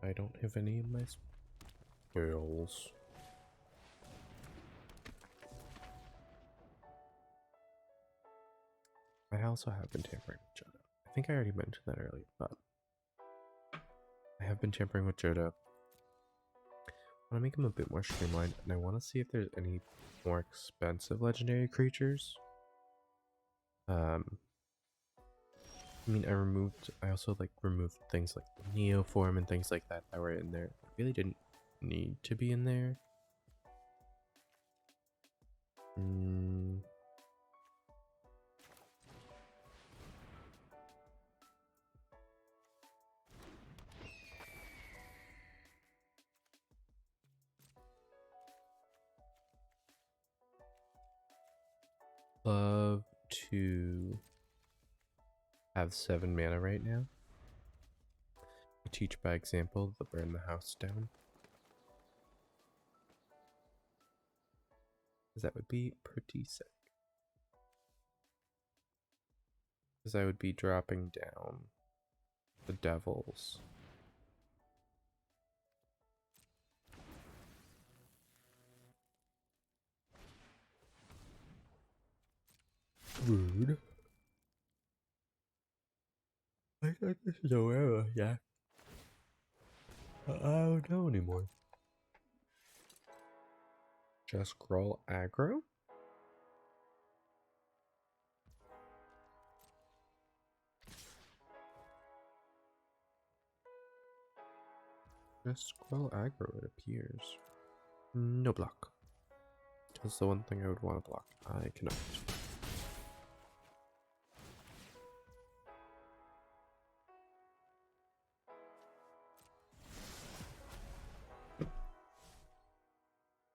I don't have any of my spells. I also have been tampering with Joda. I think I already mentioned that earlier, but I have been tampering with Joda. I want to make him a bit more streamlined, and I want to see if there's any more expensive legendary creatures. I mean, I also like removed things like Neoform and things like that that were in there. I really didn't need to be in there. Love to have 7 mana right now. I teach by example to burn the house down. Because that would be pretty sick. Because I would be dropping down the devils. Rude. I got this nowhere, yeah. I don't know anymore. Just scroll aggro? Just scroll aggro, it appears. No block. That's the one thing I would want to block. I cannot.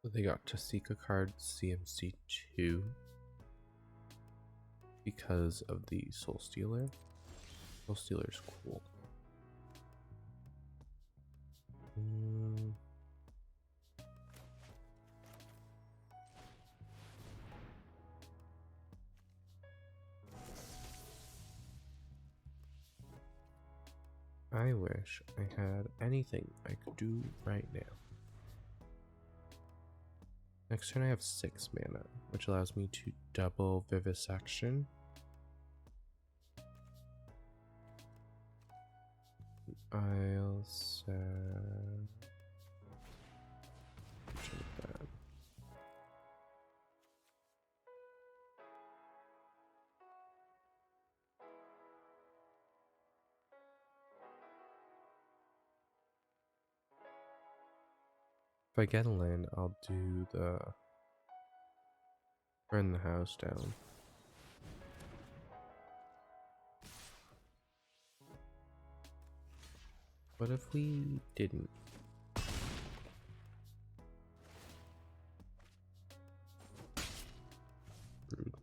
So they got to seek a card CMC 2 because of the Soul Stealer. Soul Stealer's cool. I wish I had anything I could do right now. Next turn I have 6 mana, which allows me to double Vivisection. I'll set that. If I get a land, I'll do the burn the house down. What if we didn't? Rude.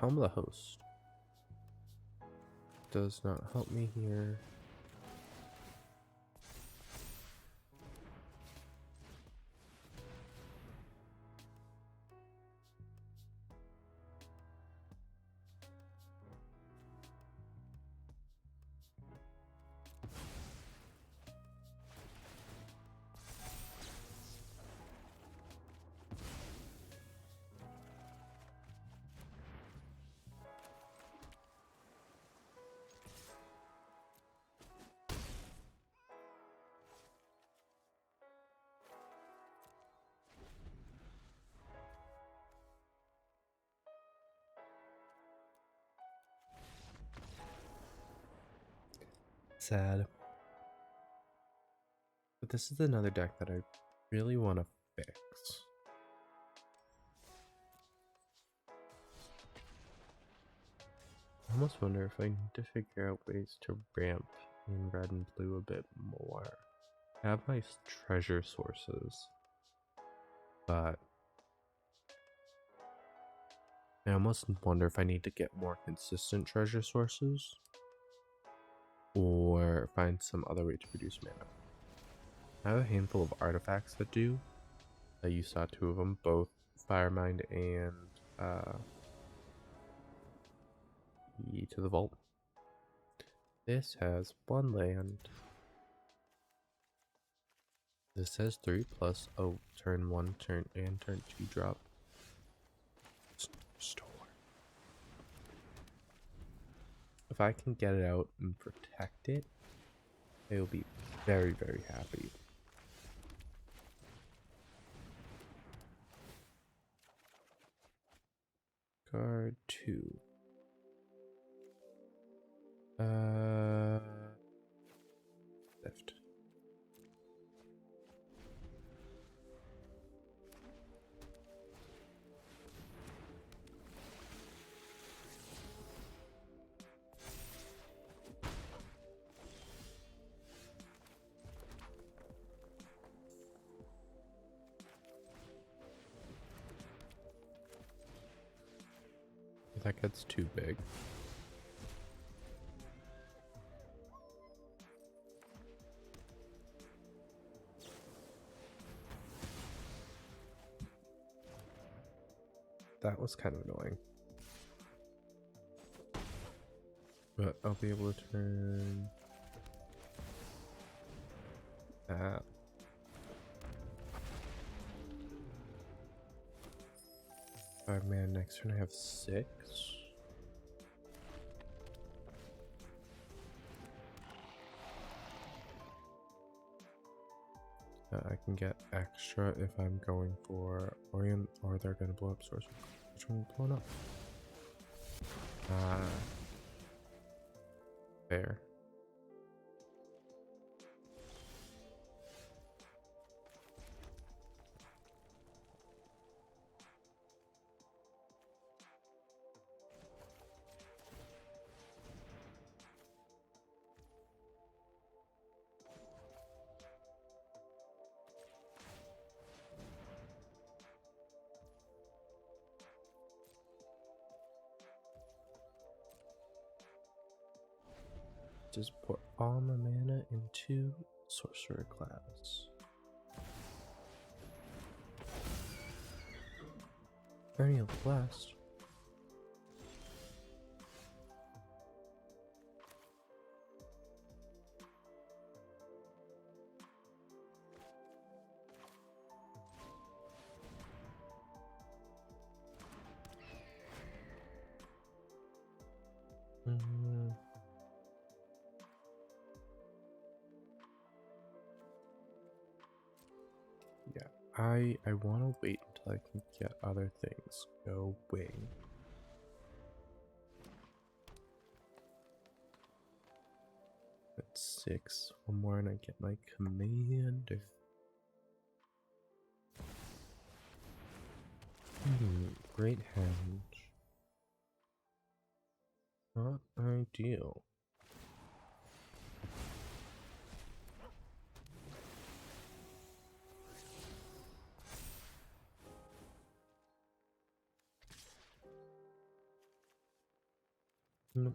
Helm of the Host does not help me here. Sad. But this is another deck that I really want to fix. I almost wonder if I need to figure out ways to ramp in red and blue a bit more. I have my treasure sources, but I almost wonder if I need to get more consistent treasure sources or find some other way to produce mana. I have a handful of artifacts that do. You saw two of them, both Firemind and Key to the Vault. This has one land. This says 3+. Oh, turn 1, turn 2 drop. Store. If I can get it out and protect it, I will be very, very happy. Card 2. Lift. That gets too big. That was kind of annoying. But I'll be able to turn that. Oh man, next turn I have 6. I can get extra if I'm going for Orient, or they're gonna blow up source. Which one blowing up? Fair. Just pour all my mana into sorcerer class. Perennial Blast. Yeah, I want to wait until I can get other things going. That's 6. One more and I get my commander. Great hand. Not ideal. Nope.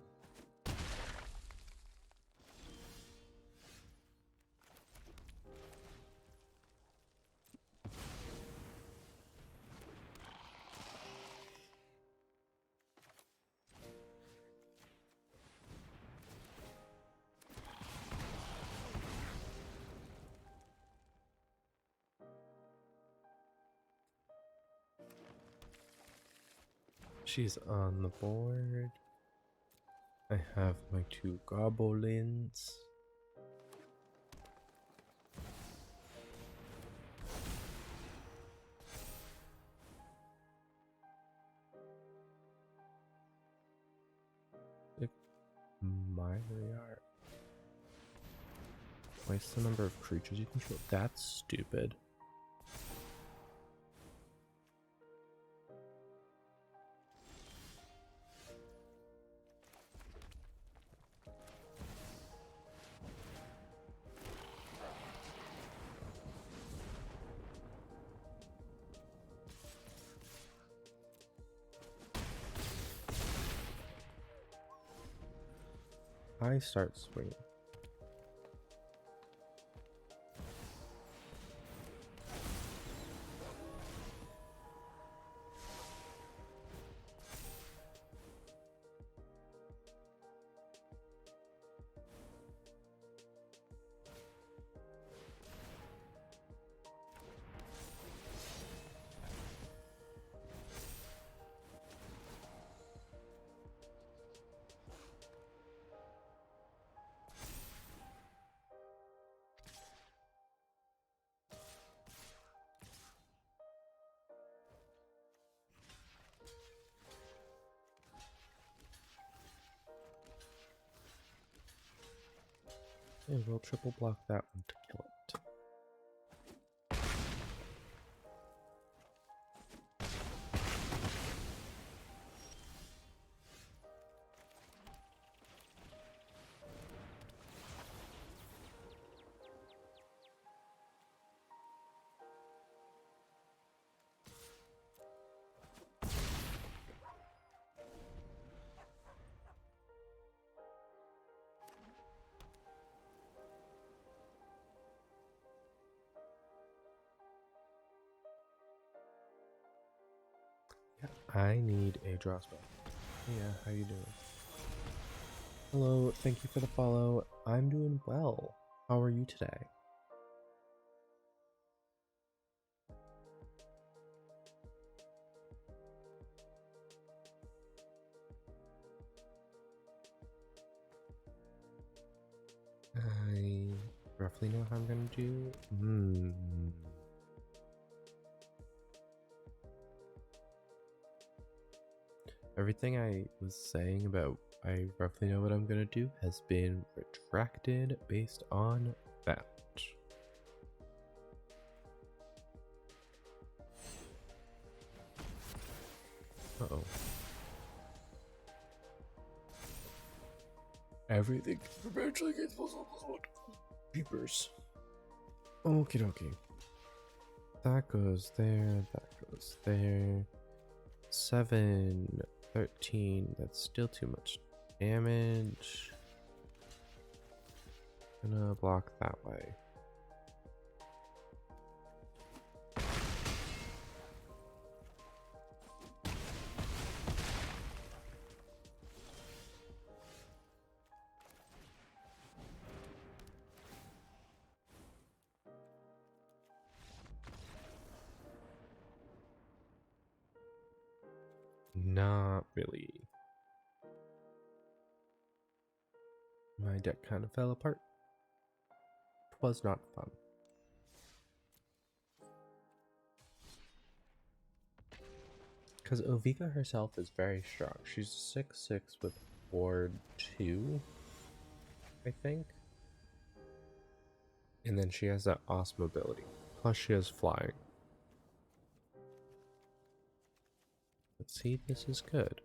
She's on the board. I have my 2 goblins. Myriart. Twice the number of creatures you control. That's stupid. I start swinging. And we'll triple block that one to kill it. I need a draw spell. Yeah, how you doing? Hello, thank you for the follow. I'm doing well. How are you today? I roughly know how I'm gonna do. Everything I was saying about I roughly know what I'm gonna do has been retracted based on that. Uh-oh. Everything eventually gets +1/+1. Peepers. Okie dokie. That goes there, that goes there. 7, 13, that's still too much damage. Gonna block that way. Not really. My deck kind of fell apart. It was not fun. Because Ovika herself is very strong. She's 6/6 with Ward 2, I think. And then she has that awesome ability. Plus she has flying. Let's see, this is good.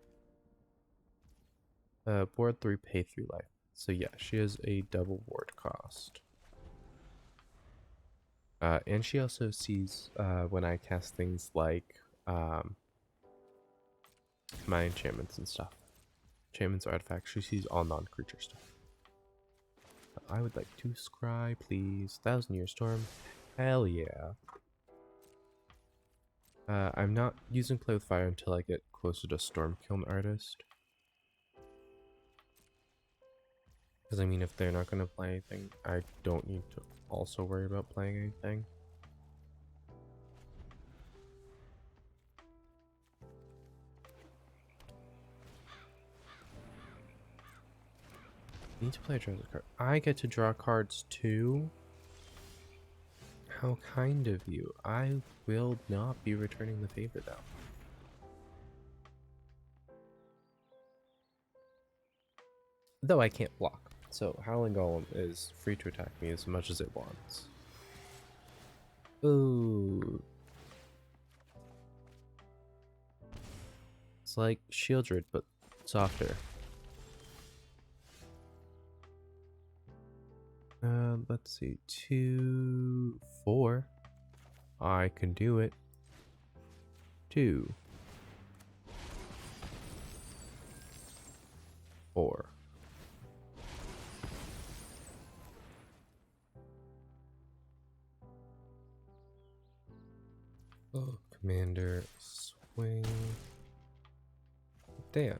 Board 3, pay 3 life. So yeah, she has a double ward cost. And she also sees when I cast things like my enchantments and stuff. Enchantments, artifacts, she sees all non-creature stuff. I would like to scry, please. 1,000-Year Storm. Hell yeah. I'm not using Play with Fire until I get closer to Stormkiln Artist. Because, I mean, if they're not going to play anything, I don't need to also worry about playing anything. Need to play a treasure card. I get to draw cards too? How kind of you. I will not be returning the favor though. Though I can't block. So Howling Golem is free to attack me as much as it wants. Ooh. It's like Shieldred, but softer. Let's see. 2, 4. I can do it. 2, 4. Commander swing. Dan.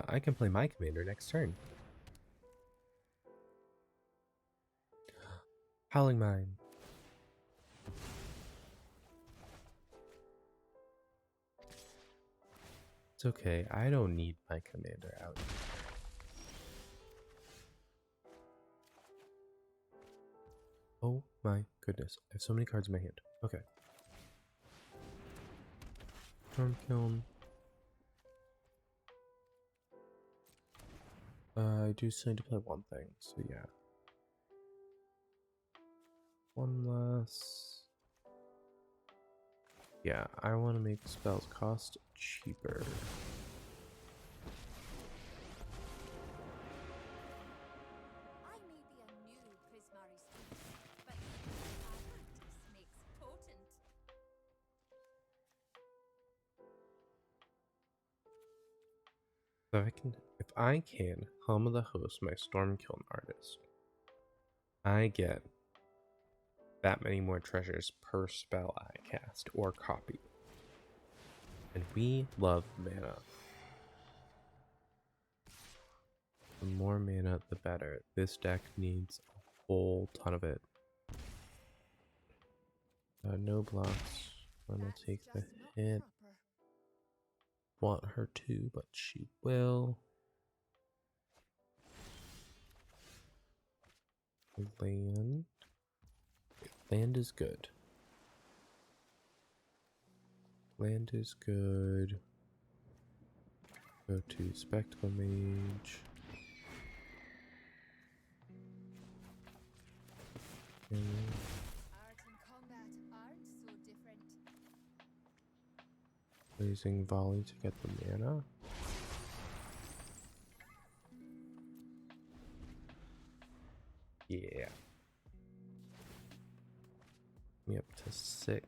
I can play my commander next turn. Howling Mine. It's okay, I don't need my commander out. Oh my goodness, I have so many cards in my hand. Okay. Stormkiln. I do still need to play one thing, so yeah. One less. Yeah, I want to make spells cost cheaper. I may be a new Prismari student, but our practice makes potent. So if I can hum the host my Stormkiln artist, I get that many more treasures per spell I cast or copy. And we love mana. The more mana, the better. This deck needs a whole ton of it. No blocks. I'm gonna take the hit. Want her to, but she will. Land. Land is good. Land is good. Go to Spectacle Mage. And Art and combat aren't so different. Blazing Volley to get the mana. Yeah. Me up to 6.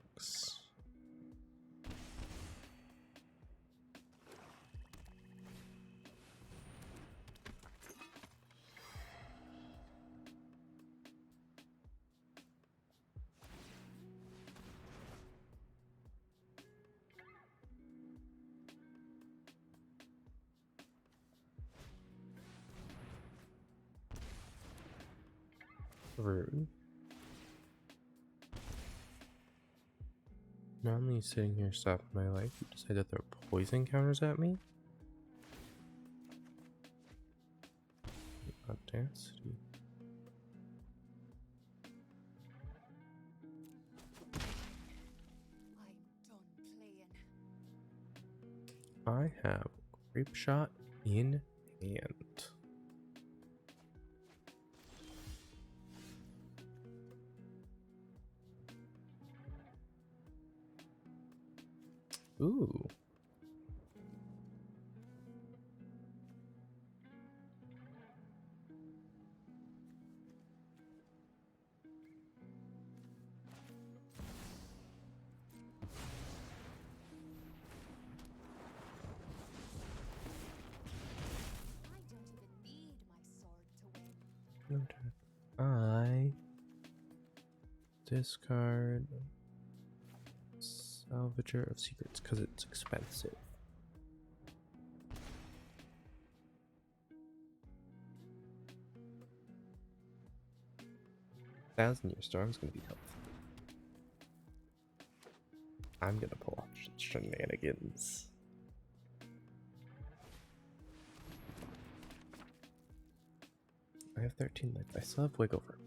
Rude. Normally sitting here stopping my life, you decide to throw poison counters at me? Audacity. I'm done playing. I have Grape Shot in hand. Ooh. I don't even need my sword to win. I discard Salvager of Secrets because it's expensive. Thousand-Year Storm's gonna be tough. I'm gonna pull off shenanigans. I have 13 life. I still have wiggle room.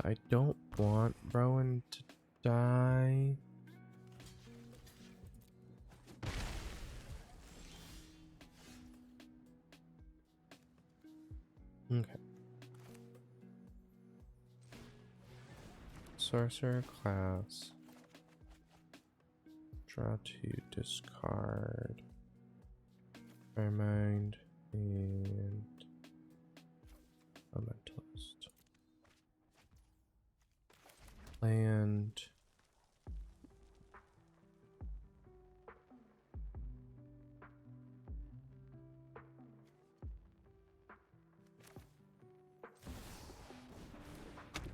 I don't want Rowan to die. Okay. Sorcerer class. Draw 2, discard. My mind and Elementalist. Land.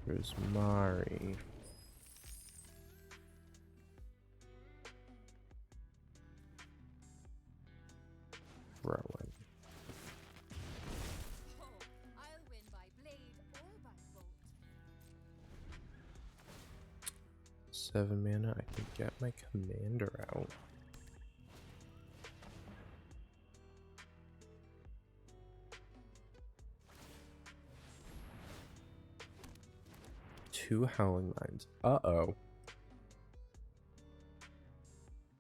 Prismari. Rowan. Oh, I'll win by blade or by bolt. 7 mana, I can get my commander out. Two Howling Mines. Uh-oh.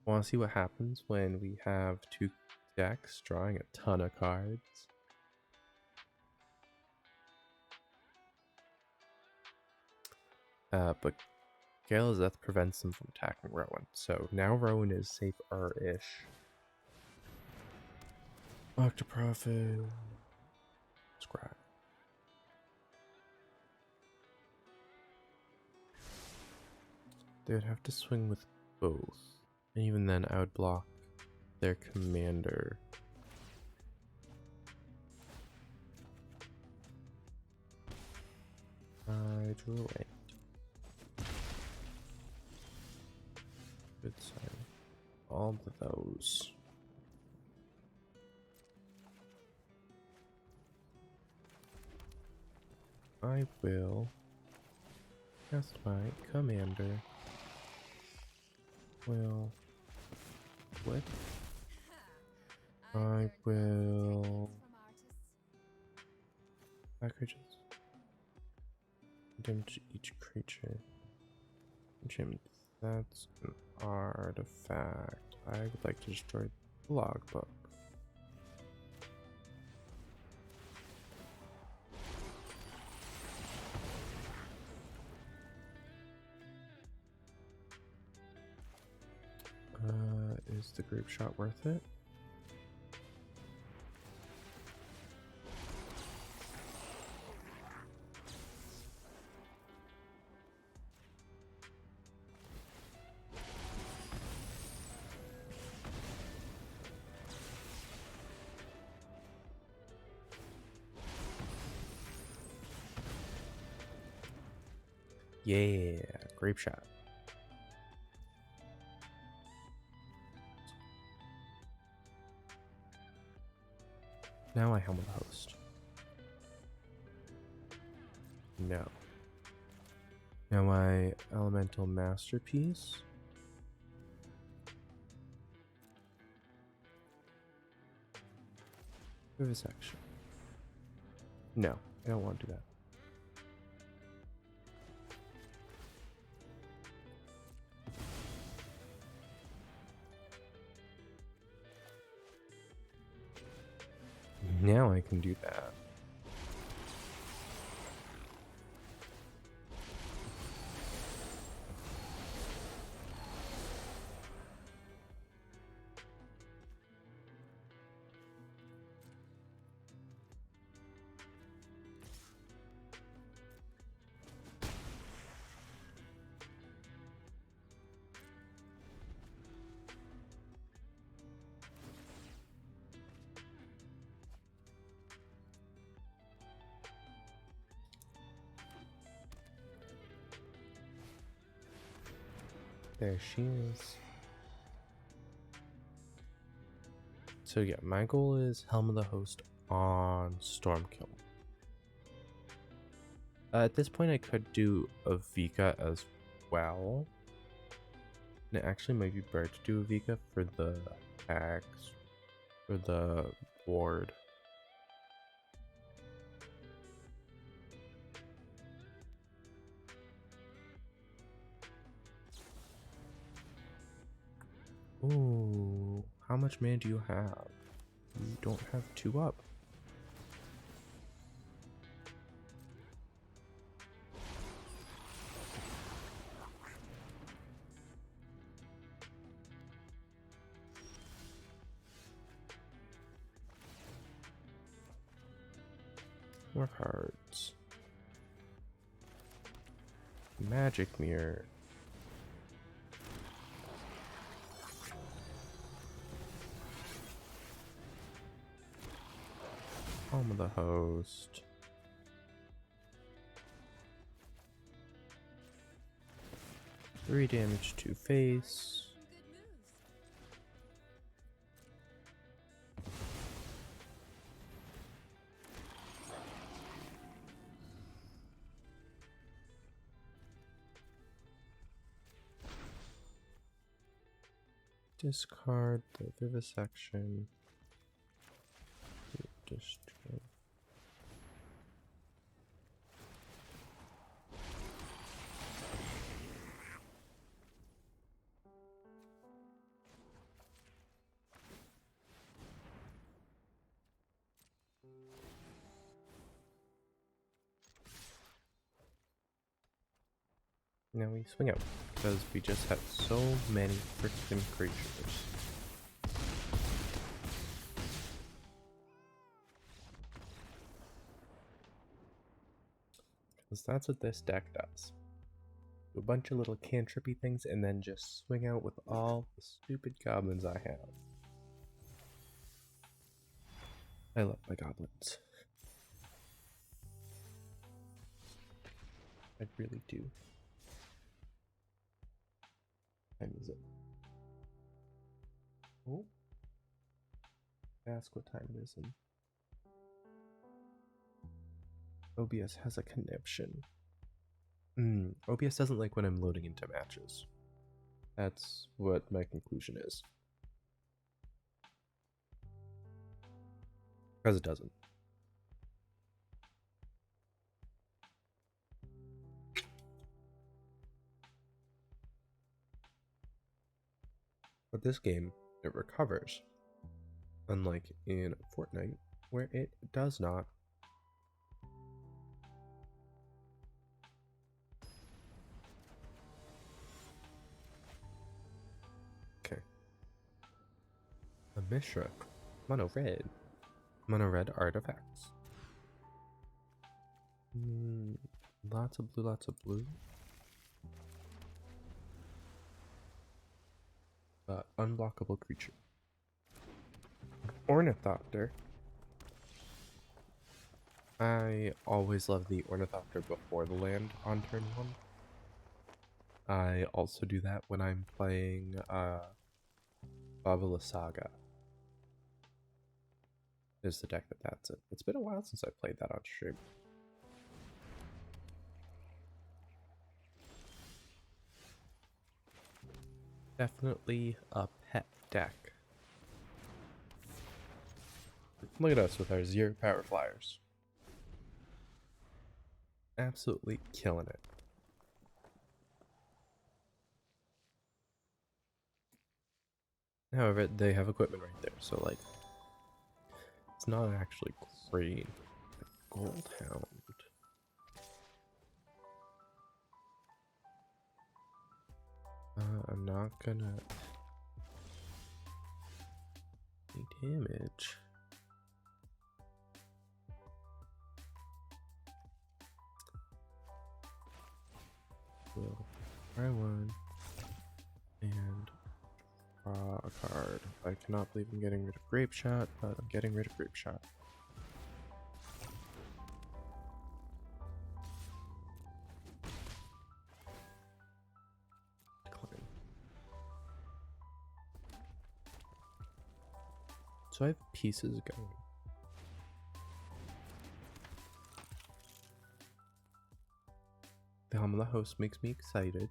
Want to see what happens when we have two decks drawing a ton of cards? But Gale's Death prevents them from attacking Rowan, so now Rowan is safer-ish. Octoprophet. Scrap. They would have to swing with both. And even then, I would block their commander. I drew away. Good sign. All of those. I will cast my commander. Will what? I will packages. Damage each creature. Enchantment. That's an artifact. I would like to destroy the logbook. Is the grape shot worth it? Yeah, grape shot. Now I helm the host. No. Now my elemental masterpiece. Vivisection. No, I don't want to do that. Now I can do that. There she is. So yeah, my goal is Helm of the Host on Stormkill. At this point I could do a Vika as well. And it actually might be better to do a Vika for the tags, for the board. Ooh, how much mana do you have? You don't have 2 up. More cards. Magic Mirror. Home of the Host. 3 damage to face. Some good moves. Discard the vivisection. Destroy. Now we swing out because we just had so many freaking creatures. Because that's what this deck does. Do a bunch of little cantrippy things and then just swing out with all the stupid goblins I have. I love my goblins. I really do. What time is it? Oh. Ask what time it is in. OBS has a conniption. OBS doesn't like when I'm loading into matches. That's what my conclusion is. Because it doesn't. But this game, it recovers. Unlike in Fortnite, where it does not. Okay. A Mishra. Mono red artifacts. Lots of blue, lots of blue. Unblockable creature. Ornithopter. I always love the Ornithopter before the land on turn 1. I also do that when I'm playing Babala Saga. Is the deck that's it. It's been a while since I played that on stream. Definitely a pet deck. Look at us with our 0 power flyers. Absolutely killing it. However, they have equipment right there, so like, it's not actually great. Gold Hound. I'm not gonna any damage. Will try one and draw a card. I cannot believe I'm getting rid of Grape Shot, but I'm getting rid of Grape Shot. Decline. So I have pieces going. The Helm of the Host makes me excited.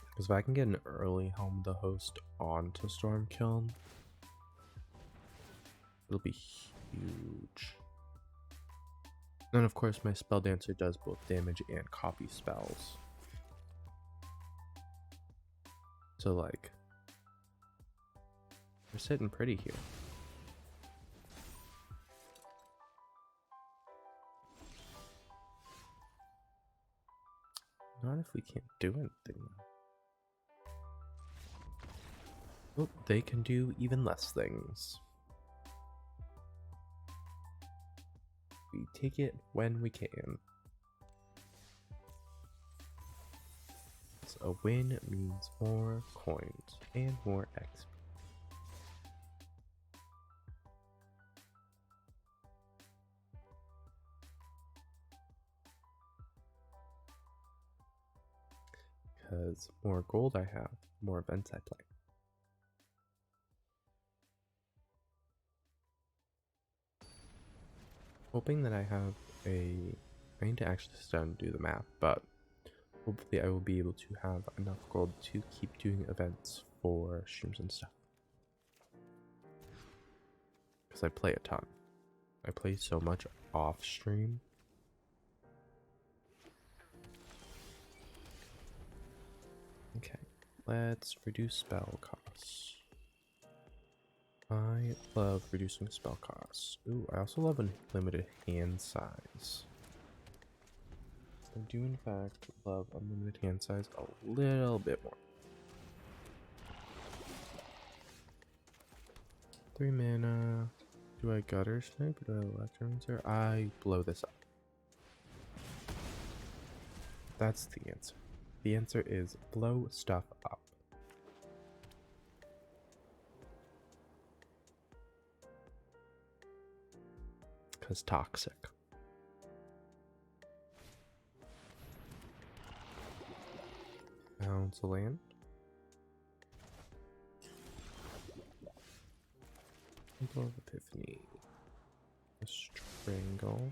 Because if I can get an early Helm of the Host onto Stormkiln, it'll be huge. And of course my Spell Dancer does both damage and copy spells. So like, we're sitting pretty here. Not if we can't do anything. Oh, they can do even less things. We take it when we can. So a win means more coins and more XP. because more gold I have, more events I play. Hoping that I have I need to actually sit down and do the math, but hopefully I will be able to have enough gold to keep doing events for streams and stuff. Because I play a ton. I play so much off stream. Okay, let's reduce spell costs. I love reducing spell costs. Ooh, I also love unlimited hand size. I do in fact love unlimited hand size a little bit more. 3 mana. Do I gutter snipe or do I electromancer? I blow this up. That's the answer. The answer is blow stuff up. Because toxic. Bounce a land. Temple of Epiphany. A strangle.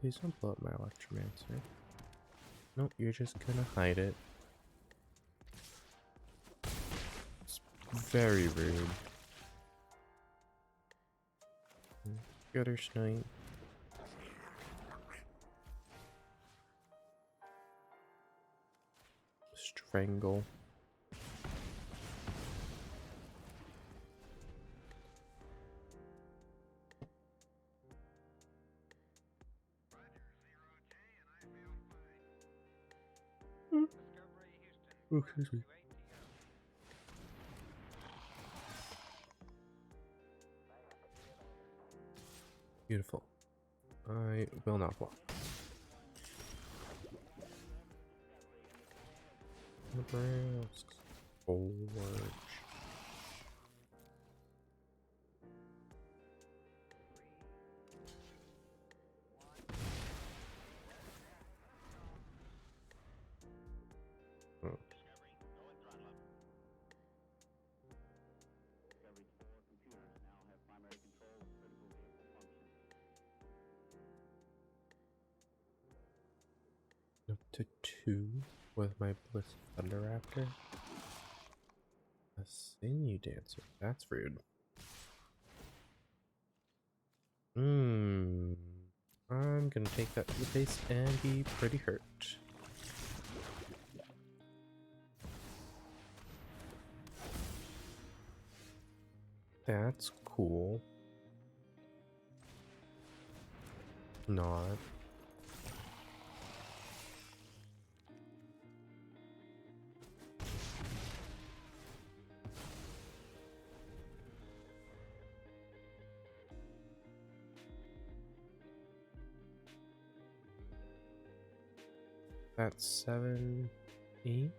Please don't blow up my electromancer. Nope, you're just gonna hide it. It's very rude. Gutter snipe. Strangle. Oh, excuse me. Beautiful. I will not block. The Brawls. Forge. Oh. Up to 2 with my Bliss Thunder Raptor. A sinew dancer. That's rude. I'm gonna take that to the face and be pretty hurt. That's cool. Not. That's 7, 8.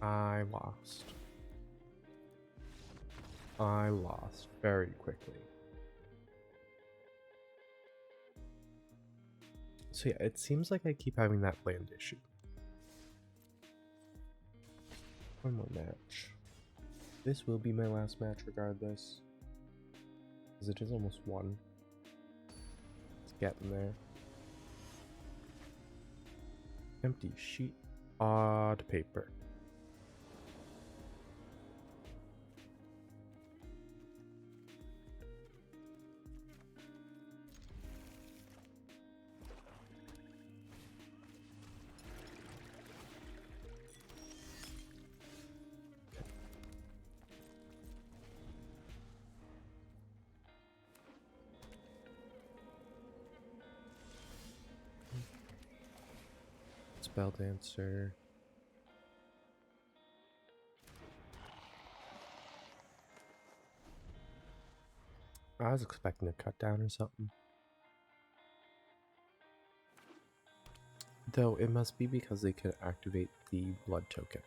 I lost. I lost very quickly. So yeah, it seems like I keep having that land issue. One more match. This will be my last match regardless. Because it is almost 1. It's getting there. Empty sheet. Odd paper. Spell dancer. I was expecting a cut down or something. Though it must be because they could activate the blood token.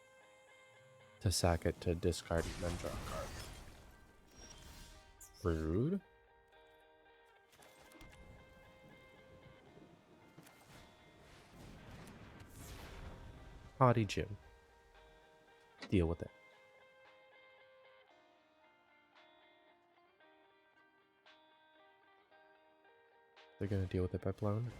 to sack it to discard and then draw a card. Rude. Haughty Jim. Deal with it. They're gonna deal with it by blowing.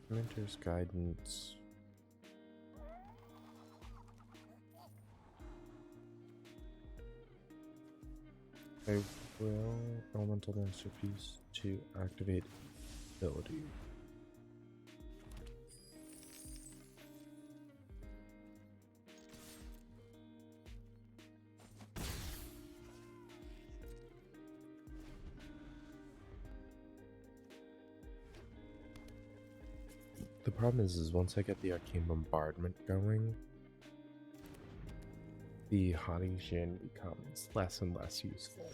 Mentor's Guidance. I will Elemental Masterpiece to activate ability. The problem is once I get the Arcane Bombardment going, the Haughty Jin becomes less and less useful.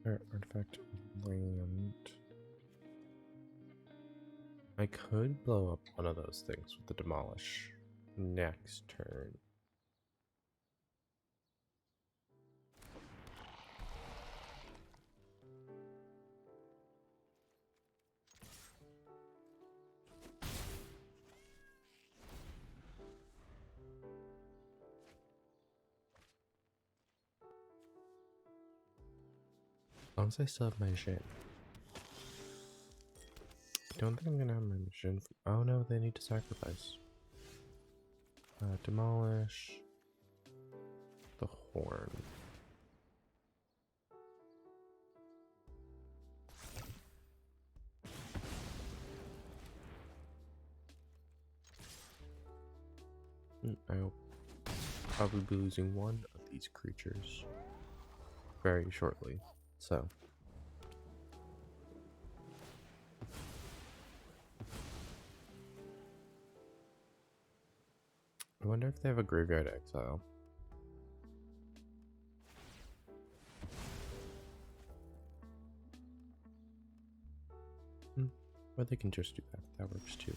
Artifact land. I could blow up one of those things with the Demolish next turn. As long as I still have my Jin. I don't think I'm gonna have my Jin. Oh no, they need to sacrifice. Demolish the horn. I'll probably be losing one of these creatures very shortly, so I wonder if they have a graveyard exile. Or they can just do that. That works too.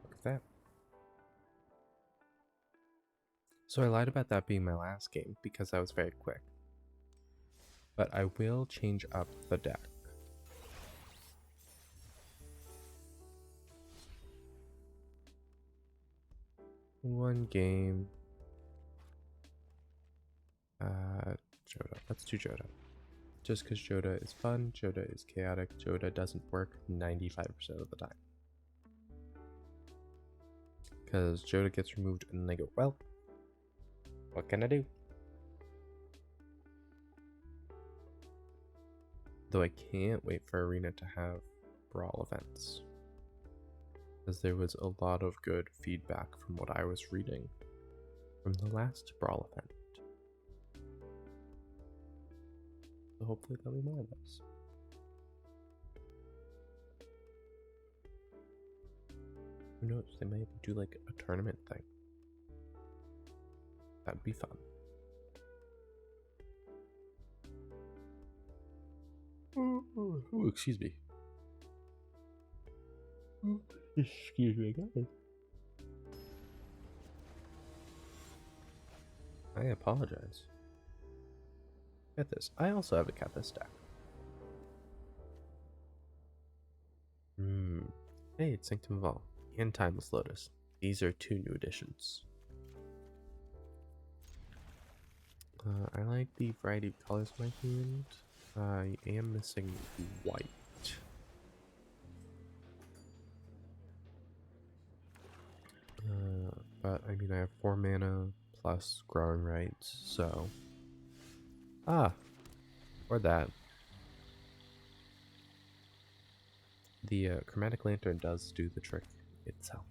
Look at that. So I lied about that being my last game because I was very quick. But I will change up the deck. One game. Joda. Let's do Joda. Just because Joda is fun, Joda is chaotic, Joda doesn't work 95% of the time. Because Joda gets removed and they go, well, what can I do? Though I can't wait for Arena to have Brawl events. Because there was a lot of good feedback from what I was reading from the last Brawl event. So hopefully there'll be more of those. Who knows? They might do like a tournament thing. That'd be fun. Ooh, excuse me. Excuse me, guys. I apologize. Get this. I also have a Kethis deck. Hey, it's Sanctum of All and Timeless Lotus. These are two new additions. I like the variety of colors in my hand. I am missing white. But I mean, I have 4 mana plus growing rights, so or that. The chromatic lantern does do the trick itself.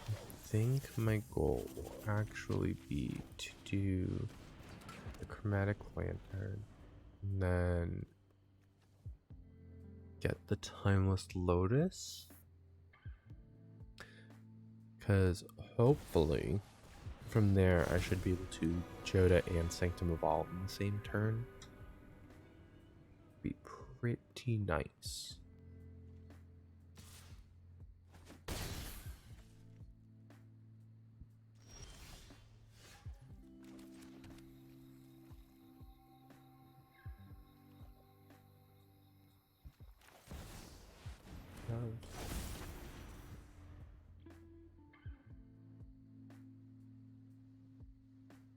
I think my goal will actually be to do the chromatic lantern and then get the timeless lotus, because hopefully from there I should be able to Joda and Sanctum of All in the same turn. Be pretty nice.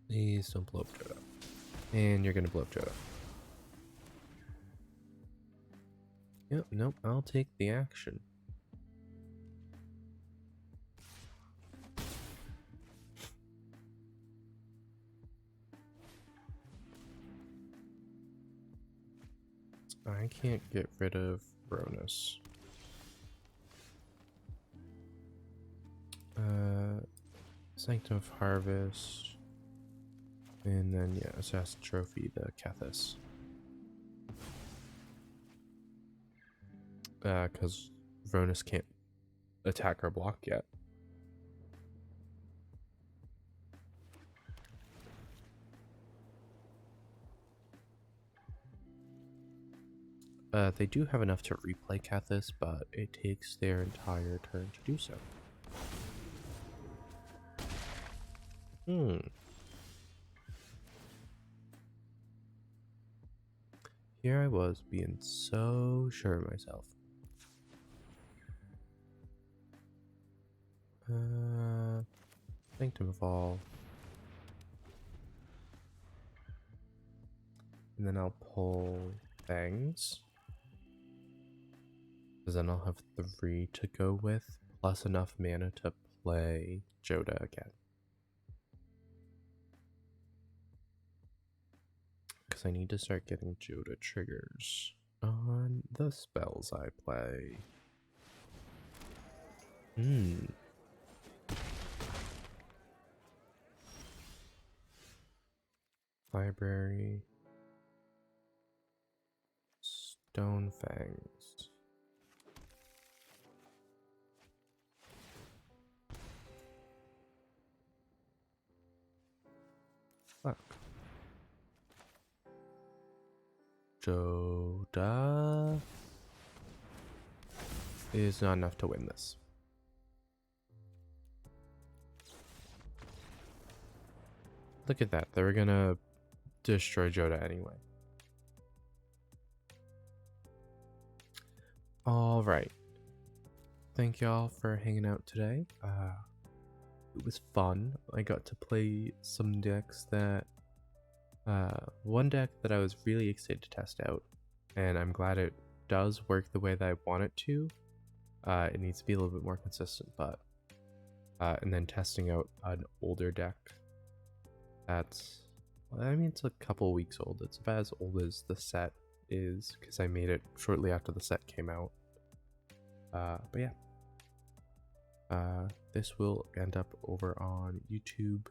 Please don't blow up Joda. And you're gonna blow up Joda. Yep, nope, I'll take the action. I can't get rid of Ronus. Sanctum of Harvest. And then, yeah, Assassin Trophy, the Kethis. Because Ronus can't attack or block yet. They do have enough to replay Kethis, but it takes their entire turn to do so. Here I was being so sure of myself. Sanctum of All. And then I'll pull Fangs. Because then I'll have 3 to go with, plus enough mana to play Joda again. Because I need to start getting Joda triggers on the spells I play. Library. Stone Fangs. Fuck. Joda is not enough to win this. Look at that. They were gonna destroy Joda anyway. Alright. Thank y'all for hanging out today. It was fun. I got to play some decks that one deck that I was really excited to test out, and I'm glad it does work the way that I want it to. It needs to be a little bit more consistent, but and then testing out an older deck that's, I mean, it's a couple weeks old. It's about as old as the set is, because I made it shortly after the set came out. But yeah, this will end up over on YouTube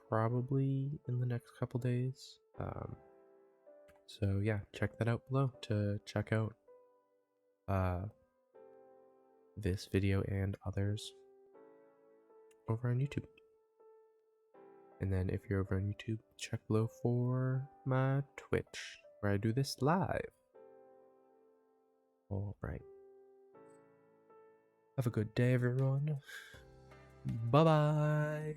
probably in the next couple days. So yeah, check that out below to check out this video and others over on YouTube. And then if you're over on YouTube, check below for my Twitch, where I do this live. Alright. Have a good day, everyone. Bye-bye.